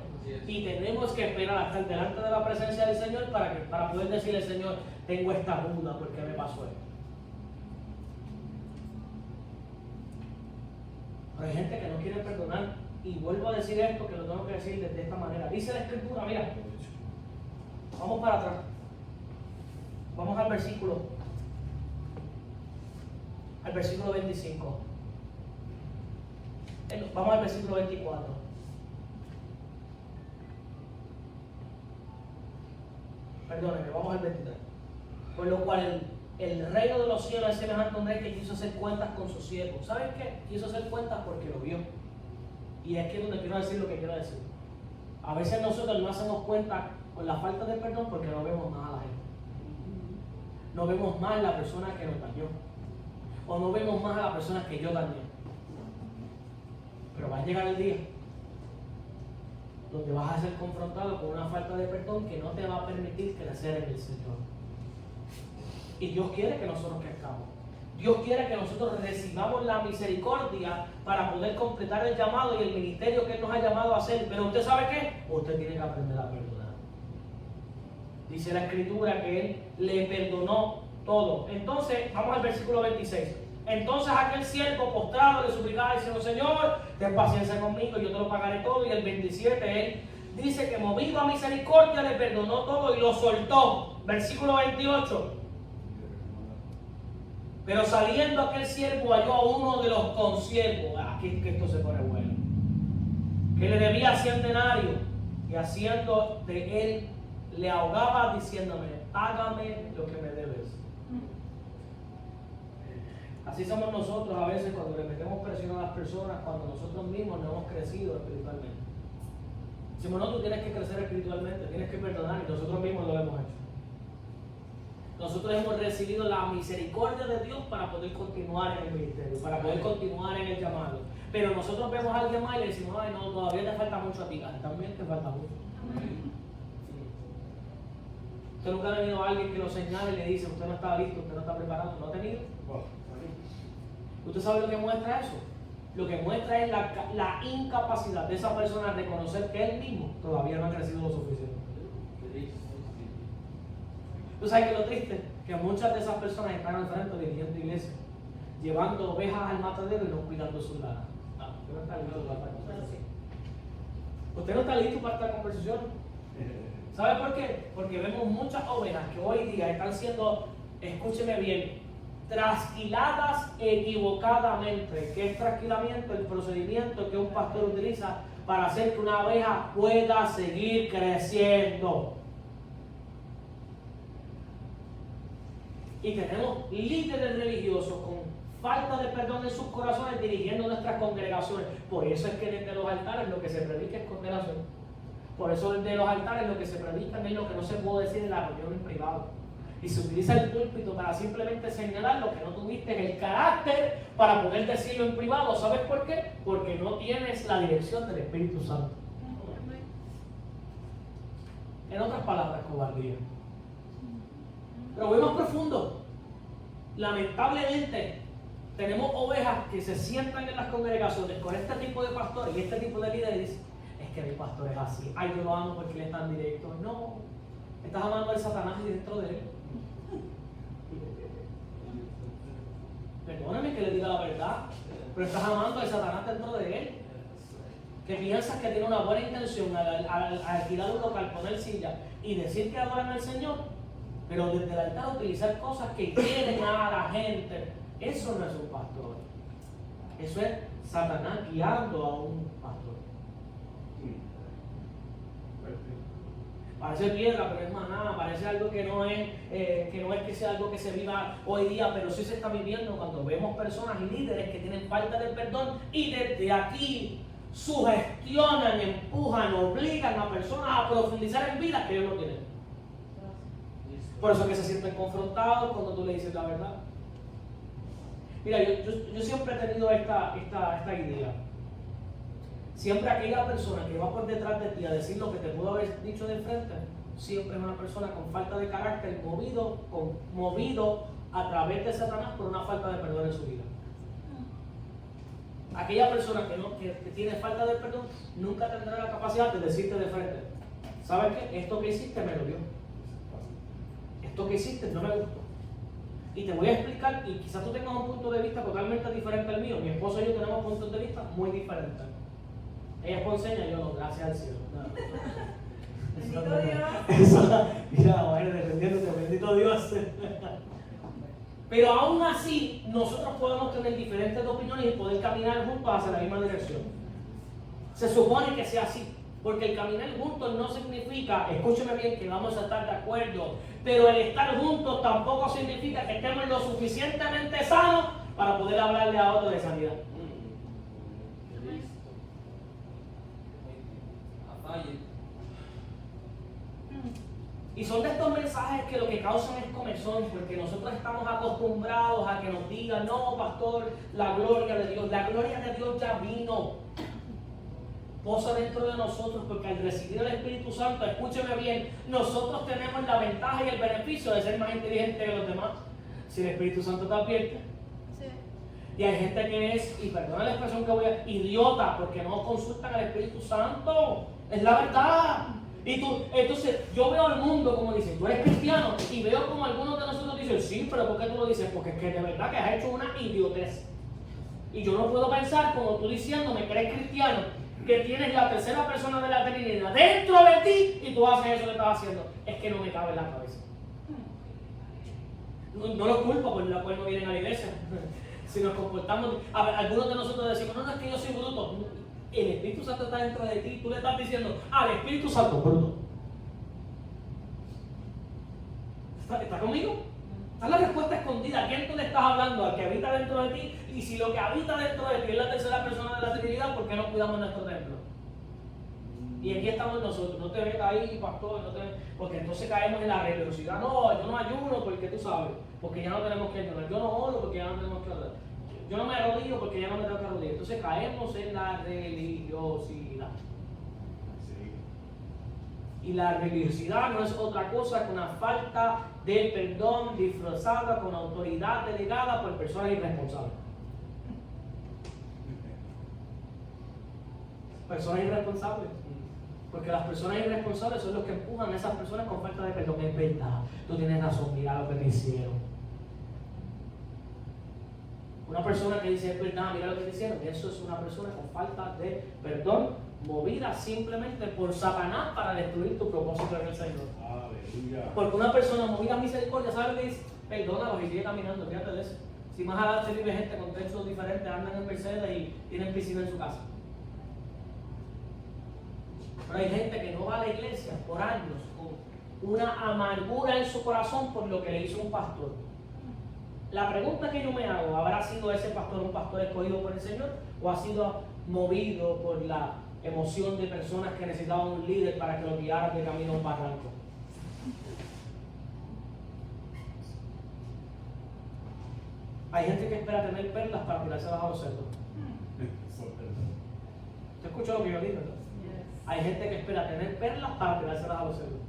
Y tenemos que esperar hasta delante de la presencia del Señor para poder decirle, Señor, tengo esta duda, ¿por qué me pasó esto? Pero hay gente que no quiere perdonar, y vuelvo a decir esto, que lo tengo que decir de esta manera. Dice la Escritura, mira, vamos para atrás, vamos al versículo 25. Vamos al versículo 24. Perdónenme, vamos al 23. Por lo cual el reino de los cielos es semejante a un rey que quiso hacer cuentas con sus siervos. ¿Saben qué? Quiso hacer cuentas porque lo vio. Y es que es donde quiero decir lo que quiero decir. A veces nosotros no hacemos cuenta con la falta de perdón porque no vemos más a la gente. No vemos más a la persona que nos dañó. O no vemos más a la persona que yo dañé. Pero va a llegar el día donde vas a ser confrontado con una falta de perdón que no te va a permitir crecer en el Señor. Y Dios quiere que nosotros crezcamos. Dios quiere que nosotros recibamos la misericordia para poder completar el llamado y el ministerio que Él nos ha llamado a hacer. Pero usted sabe qué, usted tiene que aprender a perdonar. Dice la Escritura que Él le perdonó todo. Entonces, vamos al versículo 26. Entonces aquel siervo postrado le suplicaba diciendo, Señor, ten paciencia conmigo, yo te lo pagaré todo. Y el 27, Él dice que movido a misericordia le perdonó todo y lo soltó. Versículo 28. Pero saliendo aquel siervo halló a uno de los consiervos. Aquí que esto se pone bueno. Que le debía 100 denarios. Y haciendo de él, le ahogaba diciéndome, hágame lo que me debes. Así somos nosotros a veces cuando le metemos presión a las personas, cuando nosotros mismos no hemos crecido espiritualmente. Decimos, no, tú tienes que crecer espiritualmente, tienes que perdonar, y nosotros mismos lo hemos hecho. Nosotros hemos recibido la misericordia de Dios para poder continuar en el ministerio, para poder continuar en el llamado. Pero nosotros vemos a alguien más y le decimos, ay no, todavía te falta mucho a ti. También te falta mucho. Usted nunca ha tenido a alguien que lo señale y le dice, usted no está listo, usted no está preparado. ¿No ha tenido? ¿Usted sabe lo que muestra eso? Lo que muestra es la incapacidad de esa persona de reconocer que él mismo todavía no ha crecido lo suficiente. ¿Tú sabes que lo triste? Que muchas de esas personas están al frente dirigiendo iglesias, llevando ovejas al matadero y no cuidando sus lanas. Usted no está listo para esta conversación. Usted no está listo para esta conversación. ¿Sabe por qué? Porque vemos muchas ovejas que hoy día están siendo, escúcheme bien, trasquiladas equivocadamente. ¿Qué es trasquilamiento? El procedimiento que un pastor utiliza para hacer que una oveja pueda seguir creciendo. Y tenemos líderes religiosos con falta de perdón en sus corazones dirigiendo nuestras congregaciones. Por eso es que desde los altares lo que se predica es condenación. Por eso desde los altares lo que se predica es lo que no se puede decir en la reunión en privado. Y se utiliza el púlpito para simplemente señalar lo que no tuviste el carácter para poder decirlo en privado. ¿Sabes por qué? Porque no tienes la dirección del Espíritu Santo. En otras palabras, cobardía. Pero voy más profundo. Lamentablemente, tenemos ovejas que se sientan en las congregaciones con este tipo de pastores y este tipo de líderes. Es que mi pastor es así. Ay, yo lo amo porque él es tan directo. No, estás amando al Satanás dentro de él. Perdóname que le diga la verdad, pero estás amando al Satanás dentro de él. Que piensas que tiene una buena intención al alquilar un local, poner silla y decir que adoran al Señor, pero desde el altar utilizar cosas que quieren a la gente. Eso no es un pastor. Eso es Satanás guiando a un pastor. Parece piedra, pero es maná. Parece algo que no es que sea algo que se viva hoy día, pero sí se está viviendo cuando vemos personas y líderes que tienen falta de perdón y desde aquí sugestionan, empujan, obligan a personas a profundizar en vidas que ellos no tienen. Por eso es que se sienten confrontados cuando tú le dices la verdad. Mira, yo siempre he tenido esta idea. Siempre aquella persona que va por detrás de ti a decir lo que te pudo haber dicho de frente, siempre es una persona con falta de carácter, movido a través de Satanás por una falta de perdón en su vida. aquella persona que tiene falta de perdón nunca tendrá la capacidad de decirte de frente, ¿sabes qué? Esto que hiciste me dolió. Esto que hiciste no me gustó. Y te voy a explicar, y quizás tú tengas un punto de vista totalmente diferente al mío. Mi esposo y yo tenemos puntos de vista muy diferentes. Ella es ponceña, yo no, gracias al cielo.
Bendito Dios.
Mira, mujer, defendiéndote, bendito Dios. Pero aún así, nosotros podemos tener diferentes opiniones y poder caminar juntos hacia la misma dirección. Se supone que sea así, porque el caminar juntos no significa, escúcheme bien, que vamos a estar de acuerdo, pero el estar juntos tampoco significa que estemos lo suficientemente sanos para poder hablarle a otro de sanidad. Y son de estos mensajes que lo que causan es comezón, porque nosotros estamos acostumbrados a que nos digan, no, pastor, la gloria de Dios. La gloria de Dios ya vino. Posa dentro de nosotros, porque al recibir el Espíritu Santo, escúcheme bien, nosotros tenemos la ventaja y el beneficio de ser más inteligentes que los demás. Si el Espíritu Santo te advierte.
Sí.
Y hay gente que es, y perdona la expresión que voy a, idiota, porque no consultan al Espíritu Santo. Es la verdad. Y tú, entonces, yo veo al mundo como dicen, tú eres cristiano, y veo como algunos de nosotros dicen, sí, pero ¿por qué tú lo dices? Porque es que de verdad que has hecho una idiotez. Y yo no puedo pensar, como tú diciéndome que eres cristiano, que tienes la tercera persona de la Trinidad dentro de ti, y tú haces eso que estás haciendo. Es que no me cabe en la cabeza. No los culpo por la cual no vienen a la iglesia. Si nos comportamos, a ver, algunos de nosotros decimos, no, es que yo soy bruto. El Espíritu Santo está dentro de ti, tú le estás diciendo al Espíritu Santo, bruto. ¿Está conmigo? Esta es la respuesta escondida. ¿A quién tú le estás hablando? Al que habita dentro de ti. Y si lo que habita dentro de ti es la tercera persona de la Trinidad, ¿por qué no cuidamos nuestro templo? Y aquí estamos nosotros. No te metas ahí, pastor, porque entonces caemos en la religiosidad. No, yo no ayuno porque tú sabes, porque ya no tenemos que ayunar. Yo no oro porque ya no tenemos que orar. Yo no me arrodillo porque ya no me tengo que arrodillar. Entonces caemos en la religiosidad. Y la religiosidad no es otra cosa que una falta de perdón disfrazada con autoridad delegada por personas irresponsables. Personas irresponsables. Porque las personas irresponsables son los que empujan a esas personas con falta de perdón. Es verdad, tú tienes razón, mira lo que te hicieron. Una persona que dice, es verdad, mira lo que te hicieron, eso es una persona con falta de perdón, movida simplemente por Satanás para destruir tu propósito en el Señor.
Aleluya.
Porque una persona movida a misericordia, ¿sabe lo que dice? Perdónalo y sigue caminando, fíjate de eso. Si más adelante vive gente con textos diferentes, andan en Mercedes y tienen piscina en su casa. Pero hay gente que no va a la iglesia por años con una amargura en su corazón por lo que le hizo un pastor. La pregunta que yo me hago, ¿habrá sido ese pastor un pastor escogido por el Señor? ¿O ha sido movido por la emoción de personas que necesitaban un líder para que lo guiara de camino a un barranco? Hay gente que espera tener perlas para tirárselas a los cerdos. ¿Te escuchó lo que yo digo? Hay gente que espera tener perlas para tirárselas a los cerdos.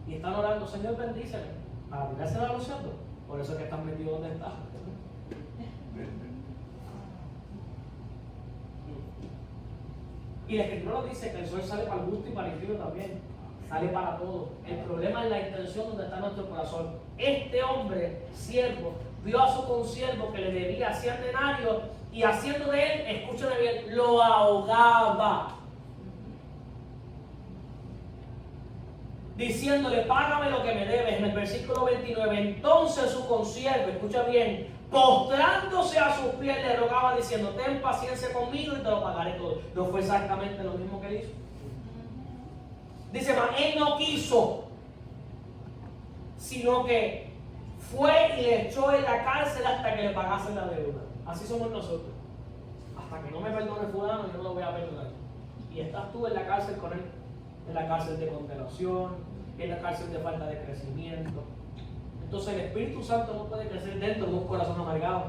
Y están orando, Señor, bendíceme, para tirárselas a los cerdos. Por eso es que están metidos donde están. Y la Escritura lo dice que el sol sale para el justo y para el impío también. Sale para todo. El problema es la intención donde está nuestro corazón. Este hombre, siervo, vio a su consiervo que le debía 100 denarios y haciendo de él, escúchame bien, lo ahogaba. Diciéndole, págame lo que me debes. En el versículo 29, entonces su consiervo, escucha bien, postrándose a sus pies le rogaba diciendo, ten paciencia conmigo y te lo pagaré todo. No fue exactamente lo mismo que él hizo. Dice, mas él no quiso, sino que fue y le echó en la cárcel hasta que le pagasen la deuda. Así somos nosotros. Hasta que no me perdone fulano, yo no lo voy a perdonar. Y estás tú en la cárcel con él. En la cárcel de condenación, en la cárcel de falta de crecimiento. Entonces el Espíritu Santo no puede crecer dentro de un corazón amargado.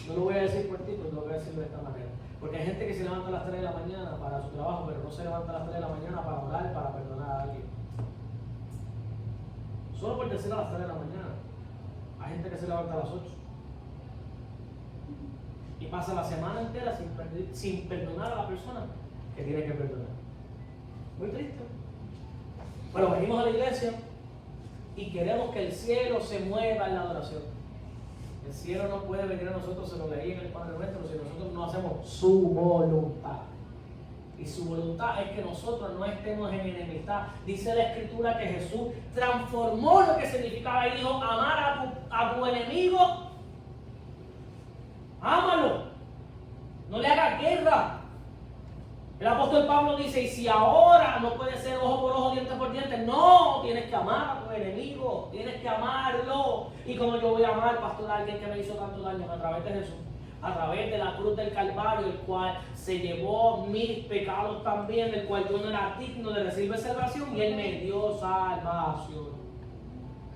No lo voy a decir por ti, pero lo voy a decir de esta manera. Porque hay gente que se levanta a las 3 de la mañana para su trabajo, pero no se levanta a las 3 de la mañana para orar, para perdonar a alguien. Solo por decir a las 3 de la mañana. Hay gente que se levanta a las 8. Y pasa la semana entera sin perdonar a la persona que tiene que perdonar. Muy triste. Pero venimos a la iglesia y queremos que el cielo se mueva en la adoración. El cielo no puede venir a nosotros, se lo leí en el Padre Nuestro, si nosotros no hacemos su voluntad. Y su voluntad es que nosotros no estemos en enemistad. Dice la Escritura que Jesús transformó lo que significaba y dijo, amar a tu enemigo. Ámalo. No le hagas guerra. El apóstol Pablo dice, y si ahora no puede ser ojo por ojo, diente por diente, no, tienes que amar a tu enemigo, tienes que amarlo. Y como yo voy a amar, pastor, a alguien que me hizo tanto daño a través de Jesús, a través de la cruz del Calvario, el cual se llevó mis pecados también, el cual yo no era digno de recibir salvación, y Él me dio salvación.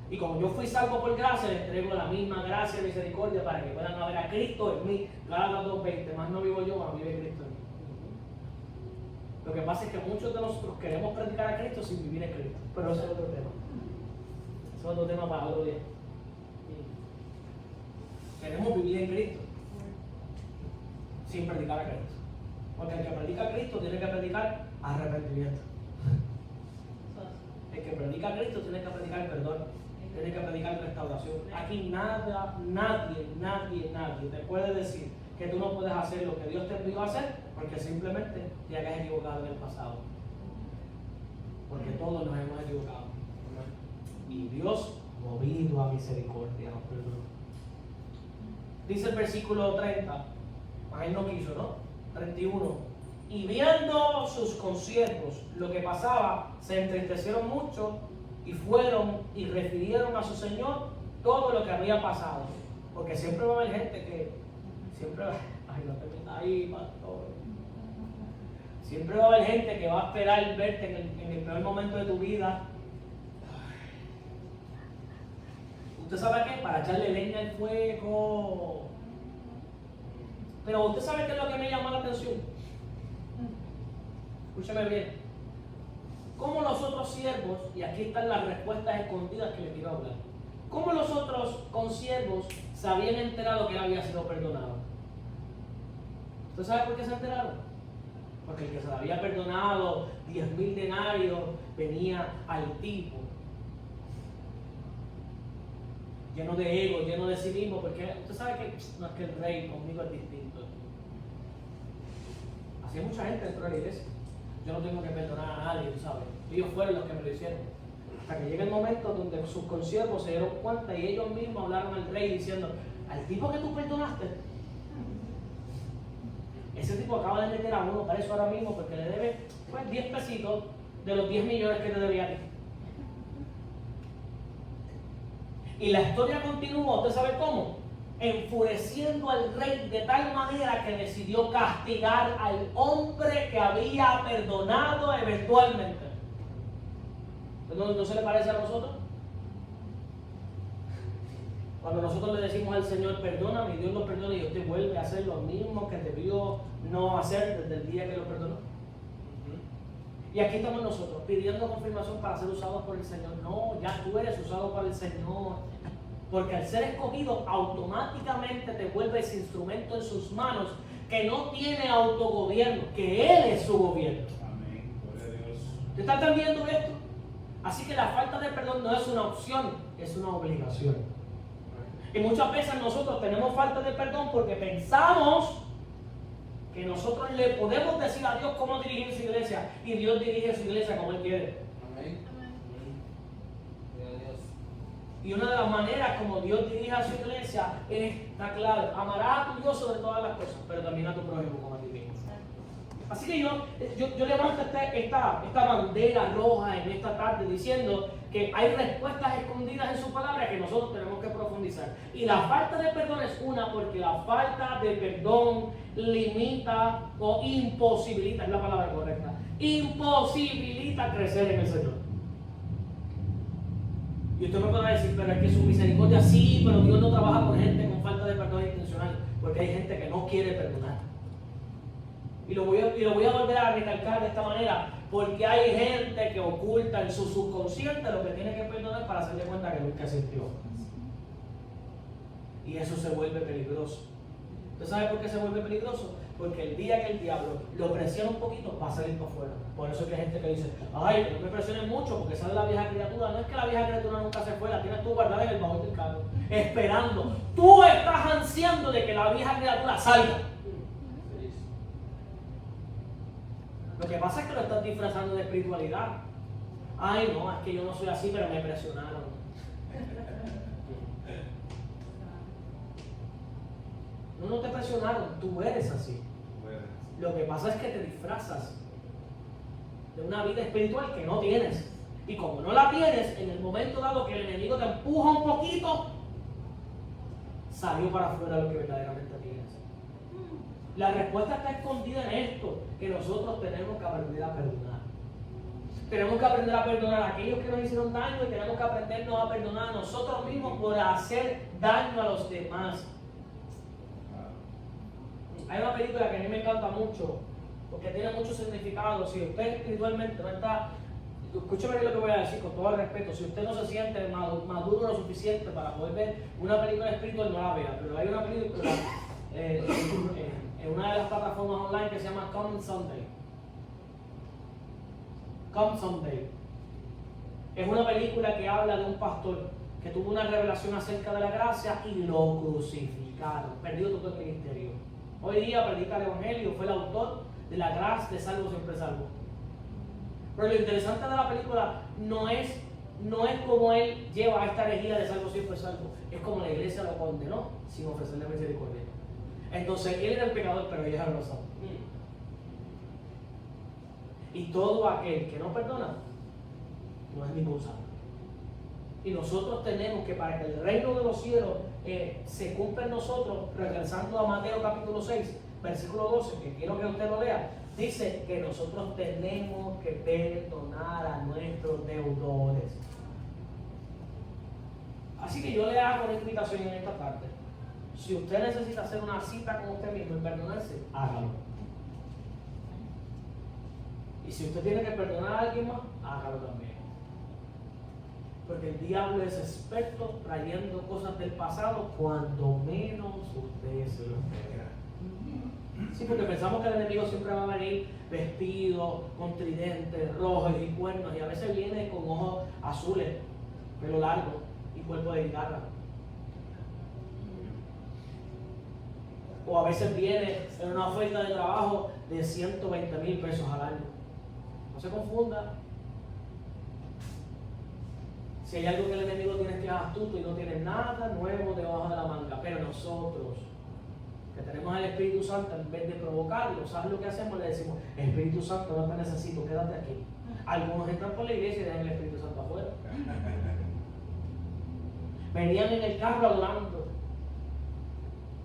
Y como yo fui salvo por gracia, le entrego la misma gracia y misericordia para que puedan ver a Cristo en mí. Gálatas 2:20, más no vivo yo, más vive Cristo en mí. Lo que pasa es que muchos de nosotros queremos predicar a Cristo sin vivir en Cristo. Pero ese es otro tema. Ese es otro tema para otro día. Queremos vivir en Cristo sin predicar a Cristo. Porque el que predica a Cristo tiene que predicar arrepentimiento. El que predica a Cristo tiene que predicar perdón. Tiene que predicar restauración. Aquí nadie te puede decir que tú no puedes hacer lo que Dios te pidió hacer porque simplemente te hayas equivocado en el pasado. Porque todos nos hemos equivocado. Y Dios, movido a misericordia, nos perdonó. Dice el versículo 30, más él no quiso, ¿no? 31. Y viendo sus consiervos lo que pasaba, se entristecieron mucho y fueron y refirieron a su señor todo lo que había pasado. Porque siempre va a haber gente que siempre va, ay, no te metas ahí, pastor. Siempre va a haber gente que va a esperar verte en el peor momento de tu vida. ¿Usted sabe qué? Para echarle leña al fuego. Pero ¿usted sabe qué es lo que me llama la atención? Escúcheme bien. ¿Cómo los otros siervos, y aquí están las respuestas escondidas que le quiero hablar, cómo los otros consiervos se habían enterado que él había sido perdonado? ¿Usted sabe por qué se enteraron? Porque el que se le había perdonado 10,000 denarios venía altivo, lleno de ego, lleno de sí mismo, porque usted sabe que no es que el rey conmigo es distinto. Así hay mucha gente dentro de la iglesia. Yo no tengo que perdonar a nadie, tú sabes. Ellos fueron los que me lo hicieron. Hasta que llega el momento donde sus consiervos se dieron cuenta y ellos mismos hablaron al rey diciendo, al tipo que tú perdonaste, ese tipo acaba de meter a uno para eso ahora mismo porque le debe 10 pesitos de los 10 millones que te debía a ti. Y la historia continúa, ¿usted sabe cómo? Enfureciendo al rey de tal manera que decidió castigar al hombre que había perdonado eventualmente. ¿No se le parece a nosotros? Cuando nosotros le decimos al Señor, perdóname, y Dios lo perdona y usted vuelve a hacer lo mismo que debió no hacer desde el día que lo perdonó. Y aquí estamos nosotros pidiendo confirmación para ser usados por el Señor. No, ya tú eres usado por el Señor. Porque al ser escogido, automáticamente te vuelve ese instrumento en sus manos que no tiene autogobierno, que Él es su gobierno.
Amén. Gloria a Dios.
¿Te está entendiendo esto? Así que la falta de perdón no es una opción, es una obligación. Y muchas veces nosotros tenemos falta de perdón porque pensamos que nosotros le podemos decir a Dios cómo dirigir su iglesia y Dios dirige su iglesia como Él quiere.
Amén.
Y una de las maneras como Dios dirige a su iglesia está claro, amarás a tu Dios sobre todas las cosas, pero también a tu prójimo como a ti mismo. Así que yo levanto esta bandera roja en esta tarde diciendo que hay respuestas escondidas en su palabra que nosotros tenemos que profundizar. Y la falta de perdón es una porque la falta de perdón limita o imposibilita, es la palabra correcta, imposibilita crecer en el Señor. Y usted me podrá decir, pero es que su misericordia sí, pero Dios no trabaja con gente con falta de perdón intencional, porque hay gente que no quiere perdonar. Y lo voy a volver a recalcar de esta manera, porque hay gente que oculta en su subconsciente lo que tiene que perdonar para hacerle cuenta que nunca sintió. Y eso se vuelve peligroso. ¿Usted sabe por qué se vuelve peligroso? Porque el día que el diablo lo presiona un poquito, va a salir para afuera. Por eso es que hay gente que dice, ay, no me presionen mucho porque sale la vieja criatura. No es que la vieja criatura nunca se fue, la tienes tú guardada en el baúl del carro, esperando. Tú estás ansiando de que la vieja criatura salga. Lo que pasa es que lo estás disfrazando de espiritualidad. Ay, no, es que yo no soy así, pero me presionaron. No te presionaron, tú eres así. Lo que pasa es que te disfrazas de una vida espiritual que no tienes. Y como no la tienes, en el momento dado que el enemigo te empuja un poquito, salió para afuera lo que verdaderamente tienes. La respuesta está escondida en esto, que nosotros tenemos que aprender a perdonar. Tenemos que aprender a perdonar a aquellos que nos hicieron daño y tenemos que aprendernos a perdonar a nosotros mismos por hacer daño a los demás. Hay una película que a mí me encanta mucho, porque tiene mucho significado. Si usted espiritualmente no está, escúcheme bien lo que voy a decir con todo el respeto, si usted no se siente maduro lo suficiente para poder ver una película espiritual, no la vea. Pero hay una película en una de las plataformas online que se llama Come Sunday. Come Sunday. Es una película que habla de un pastor que tuvo una revelación acerca de la gracia y lo crucificaron. Perdió todo el ministerio. Hoy día predica el Evangelio, fue el autor de la gracia de salvo siempre salvo. Pero lo interesante de la película no es como él lleva a esta herejía de salvo siempre salvo, es como la iglesia lo condenó sin ofrecerle misericordia. Entonces él era el pecador, pero ella era razón. Y todo aquel que no perdona no es ningún santo. Y nosotros tenemos que, para que el reino de los cielos se cumpla en nosotros, regresando a Mateo capítulo 6, versículo 12, que quiero que usted lo lea, dice que nosotros tenemos que perdonar a nuestros deudores. Así que yo le hago una invitación en esta parte. Si usted necesita hacer una cita con usted mismo y perdonarse, hágalo. Y si usted tiene que perdonar a alguien más, hágalo también. Porque el diablo es experto trayendo cosas del pasado cuando menos usted se lo espera. Sí, porque pensamos que el enemigo siempre va a venir vestido con tridentes rojos y cuernos, y a veces viene con ojos azules, pelo largo y cuerpo de guitarra. O a veces viene en una oferta de trabajo de 120,000 pesos al año. No se confunda. Si hay algo que el enemigo tiene es que es astuto y no tiene nada nuevo debajo de la manga. Pero nosotros, que tenemos el Espíritu Santo, en vez de provocarlo, ¿sabes lo que hacemos? Le decimos, Espíritu Santo, no te necesito, quédate aquí. Algunos entran por la iglesia y dejan el Espíritu Santo afuera. Venían en el carro adorando.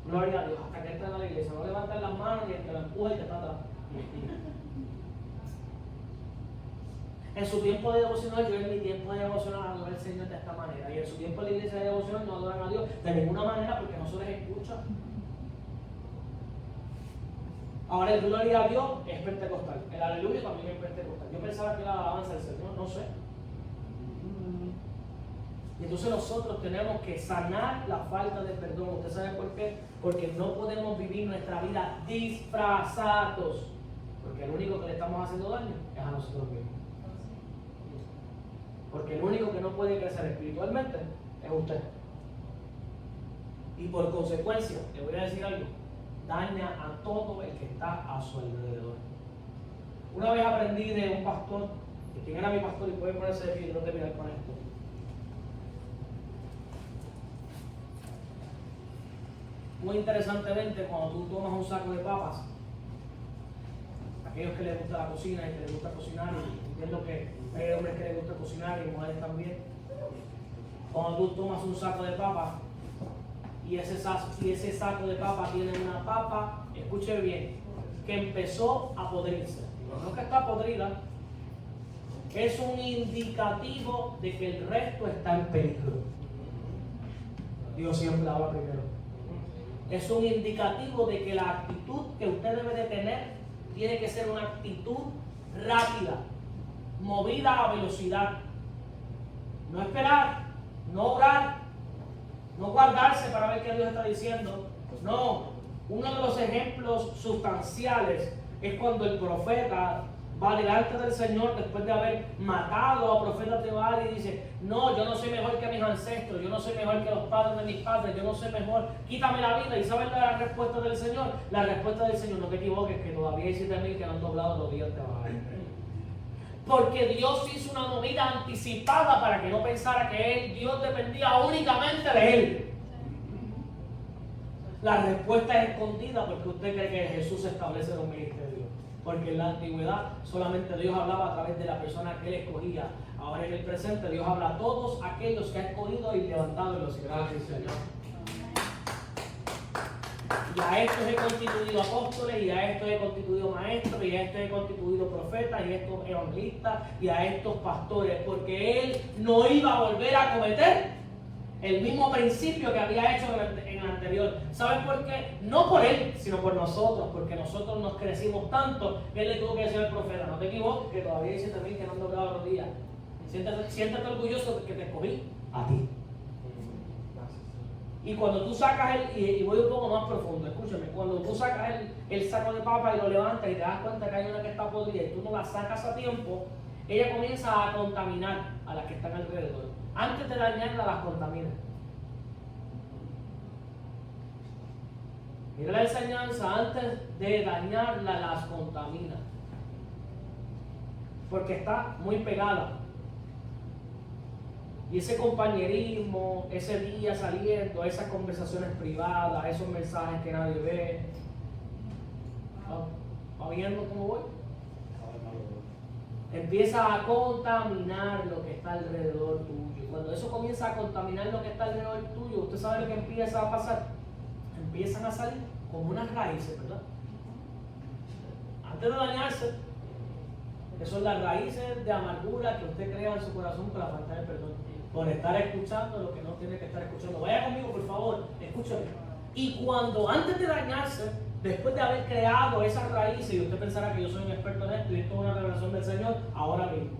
Gloria a Dios, hasta que entran a la iglesia. No levantan las manos y el que la empuja y te está atrás. En su tiempo de devocional, yo en mi tiempo de devocional adoro al Señor de esta manera. Y en su tiempo de la iglesia de devocional no adoran a Dios de ninguna manera porque no se les escucha. Ahora el gloria a Dios es pentecostal. El aleluya también es pentecostal. Yo pensaba que era la alabanza del Señor, no sé. Y entonces nosotros tenemos que sanar la falta de perdón. ¿Usted sabe por qué? Porque no podemos vivir nuestra vida disfrazados. Porque el único que le estamos haciendo daño es a nosotros mismos. Porque el único que no puede crecer espiritualmente es usted. Y por consecuencia, le voy a decir algo, daña a todo el que está a su alrededor. Una vez aprendí de un pastor, quien era mi pastor, y puede ponerse de pie y no terminar con esto. Muy interesantemente, cuando tú tomas un saco de papas, aquellos que les gusta la cocina y que les gusta cocinar, y entiendo que hay hombres que les gusta cocinar y mujeres también, cuando tú tomas un saco de papas y ese saco de papas tiene una papa, escuche bien, que empezó a podrirse, no que está podrida, es un indicativo de que el resto está en peligro. Dios siempre habla primero. Es un indicativo de que la actitud que usted debe de tener tiene que ser una actitud rápida, movida a velocidad. No esperar, no orar, no guardarse para ver qué Dios está diciendo. No, Uno de los ejemplos sustanciales es cuando el profeta va delante del Señor después de haber matado a profetas de Baal y dice: no, yo no soy mejor que mis ancestros, yo no soy mejor que los padres de mis padres, yo no soy mejor, quítame la vida. ¿Y saben la respuesta del Señor? La respuesta del Señor: no te equivoques, que todavía hay 7,000 que no han doblado los días de Baal. Porque Dios hizo una movida anticipada para que no pensara que Dios dependía únicamente de él. La respuesta es escondida porque usted cree que Jesús establece los ministerios. Porque en la antigüedad solamente Dios hablaba a través de la persona que él escogía. Ahora en el presente Dios habla a todos aquellos que ha escogido y levantado en los cielos. Gracias, Señor. Y a estos he constituido apóstoles, y a estos he constituido maestros, y a estos he constituido profetas, y a estos evangelistas, y a estos pastores, porque él no iba a volver a cometer el mismo principio que había hecho en el anterior. ¿Saben por qué? No por él, sino por nosotros, porque nosotros nos crecimos tanto que él le tuvo que decir al profeta: no te equivoques, que todavía hay 7,000 que no han doblado la rodilla. Siéntate orgulloso de que te escogí a ti. Y cuando tú sacas y voy un poco más profundo, escúchame, cuando tú sacas el saco de papa y lo levantas y te das cuenta que hay una que está podrida y tú no la sacas a tiempo, ella comienza a contaminar a las que están alrededor. Antes de dañarla, las contamina. Mira la enseñanza: antes de dañarla, las contamina. Porque está muy pegada. Y ese compañerismo, ese día saliendo, esas conversaciones privadas, esos mensajes que nadie ve. ¿Va viendo cómo voy? Empieza a contaminar lo que está alrededor tuyo. Y cuando eso comienza a contaminar lo que está alrededor tuyo, usted sabe lo que empieza a pasar. Empiezan a salir como unas raíces, ¿verdad? Antes de dañarse, que son las raíces de amargura que usted crea en su corazón por la falta de perdón, por estar escuchando lo que no tiene que estar escuchando. Vaya conmigo, por favor, escúchame. Y cuando antes de dañarse, después de haber creado esas raíces, y usted pensará que yo soy un experto en esto y esto es una revelación del Señor, ahora mismo.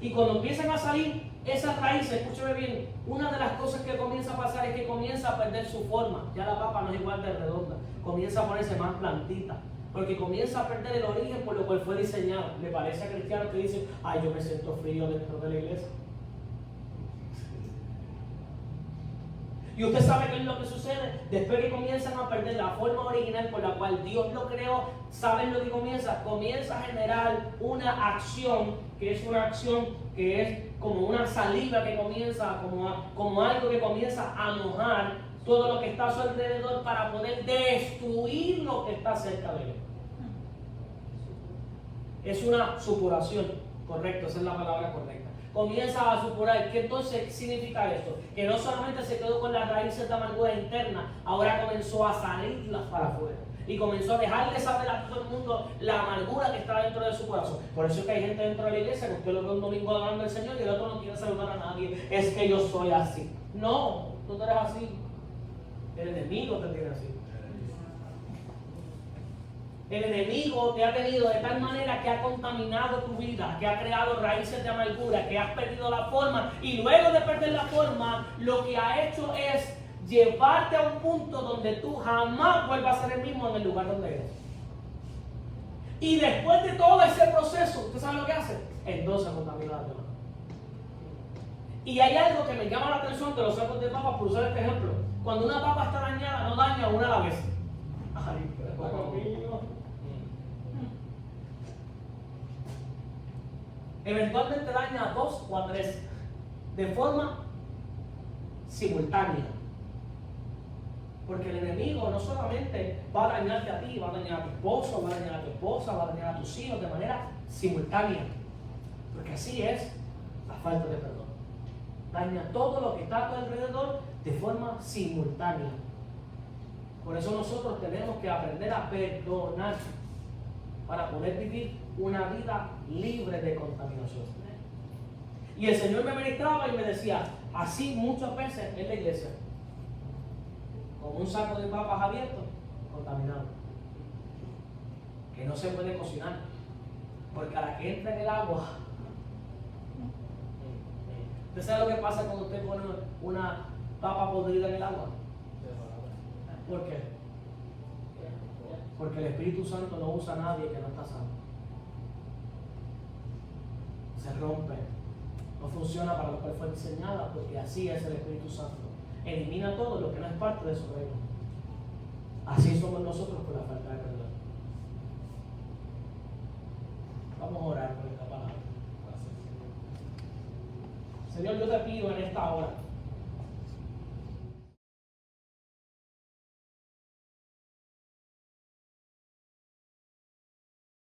Y cuando empiezan a salir esas raíces, escúcheme bien, una de las cosas que comienza a pasar es que comienza a perder su forma. Ya la papa no es igual de redonda, comienza a ponerse más plantita, porque comienza a perder el origen por lo cual fue diseñado. ¿Le parece a cristianos que dicen: ay, yo me siento frío dentro de la iglesia? Y usted sabe qué es lo que sucede después que comienzan a perder la forma original por la cual Dios lo creó. ¿Saben lo que comienza? Comienza a generar una acción que es como una saliva que comienza, como algo que comienza a mojar todo lo que está a su alrededor para poder destruir lo que está cerca de él. Es una supuración, correcto, esa es la palabra correcta. Comienza a supurar. ¿Qué entonces significa esto? Que no solamente se quedó con las raíces de amargura interna, ahora comenzó a salirlas para afuera. Y comenzó a dejarle saber a todo el mundo la amargura que está dentro de su corazón. Por eso es que hay gente dentro de la iglesia que usted lo ve un domingo adorando al Señor y el otro no quiere saludar a nadie. Es que yo soy así. No, tú no eres así. El enemigo te tiene así. El enemigo te ha tenido de tal manera que ha contaminado tu vida, que ha creado raíces de amargura, que has perdido la forma, y luego de perder la forma, lo que ha hecho es llevarte a un punto donde tú jamás vuelvas a ser el mismo en el lugar donde eres. Y después de todo ese proceso, ¿usted sabe lo que hace? Entonces contamina la demás. Y hay algo que me llama la atención de los sacos de papa, por usar este ejemplo. Cuando una papa está dañada, no daña una a la vez. Ay, pero conmigo. Eventualmente daña a 2 o a 3 de forma simultánea. Porque el enemigo no solamente va a dañarte a ti, va a dañar a tu esposo, va a dañar a tu esposa, va a dañar a tus hijos de manera simultánea. Porque así es la falta de perdón. Daña todo lo que está a tu alrededor de forma simultánea. Por eso nosotros tenemos que aprender a perdonar para poder vivir una vida libre de contaminación. Y el Señor me ministraba y me decía, así muchas veces en la iglesia, con un saco de papas abierto, contaminado, que no se puede cocinar, porque a la que entra en el agua, ¿usted sabe lo que pasa cuando usted pone una papa podrida en el agua? ¿Por qué? Porque el Espíritu Santo no usa a nadie que no está sano. Se rompe. No funciona para lo cual fue diseñada, porque así es el Espíritu Santo. Elimina todo lo que no es parte de su reino. Así somos nosotros por la falta de perdón. Vamos a orar por esta palabra. Señor, yo te pido en esta hora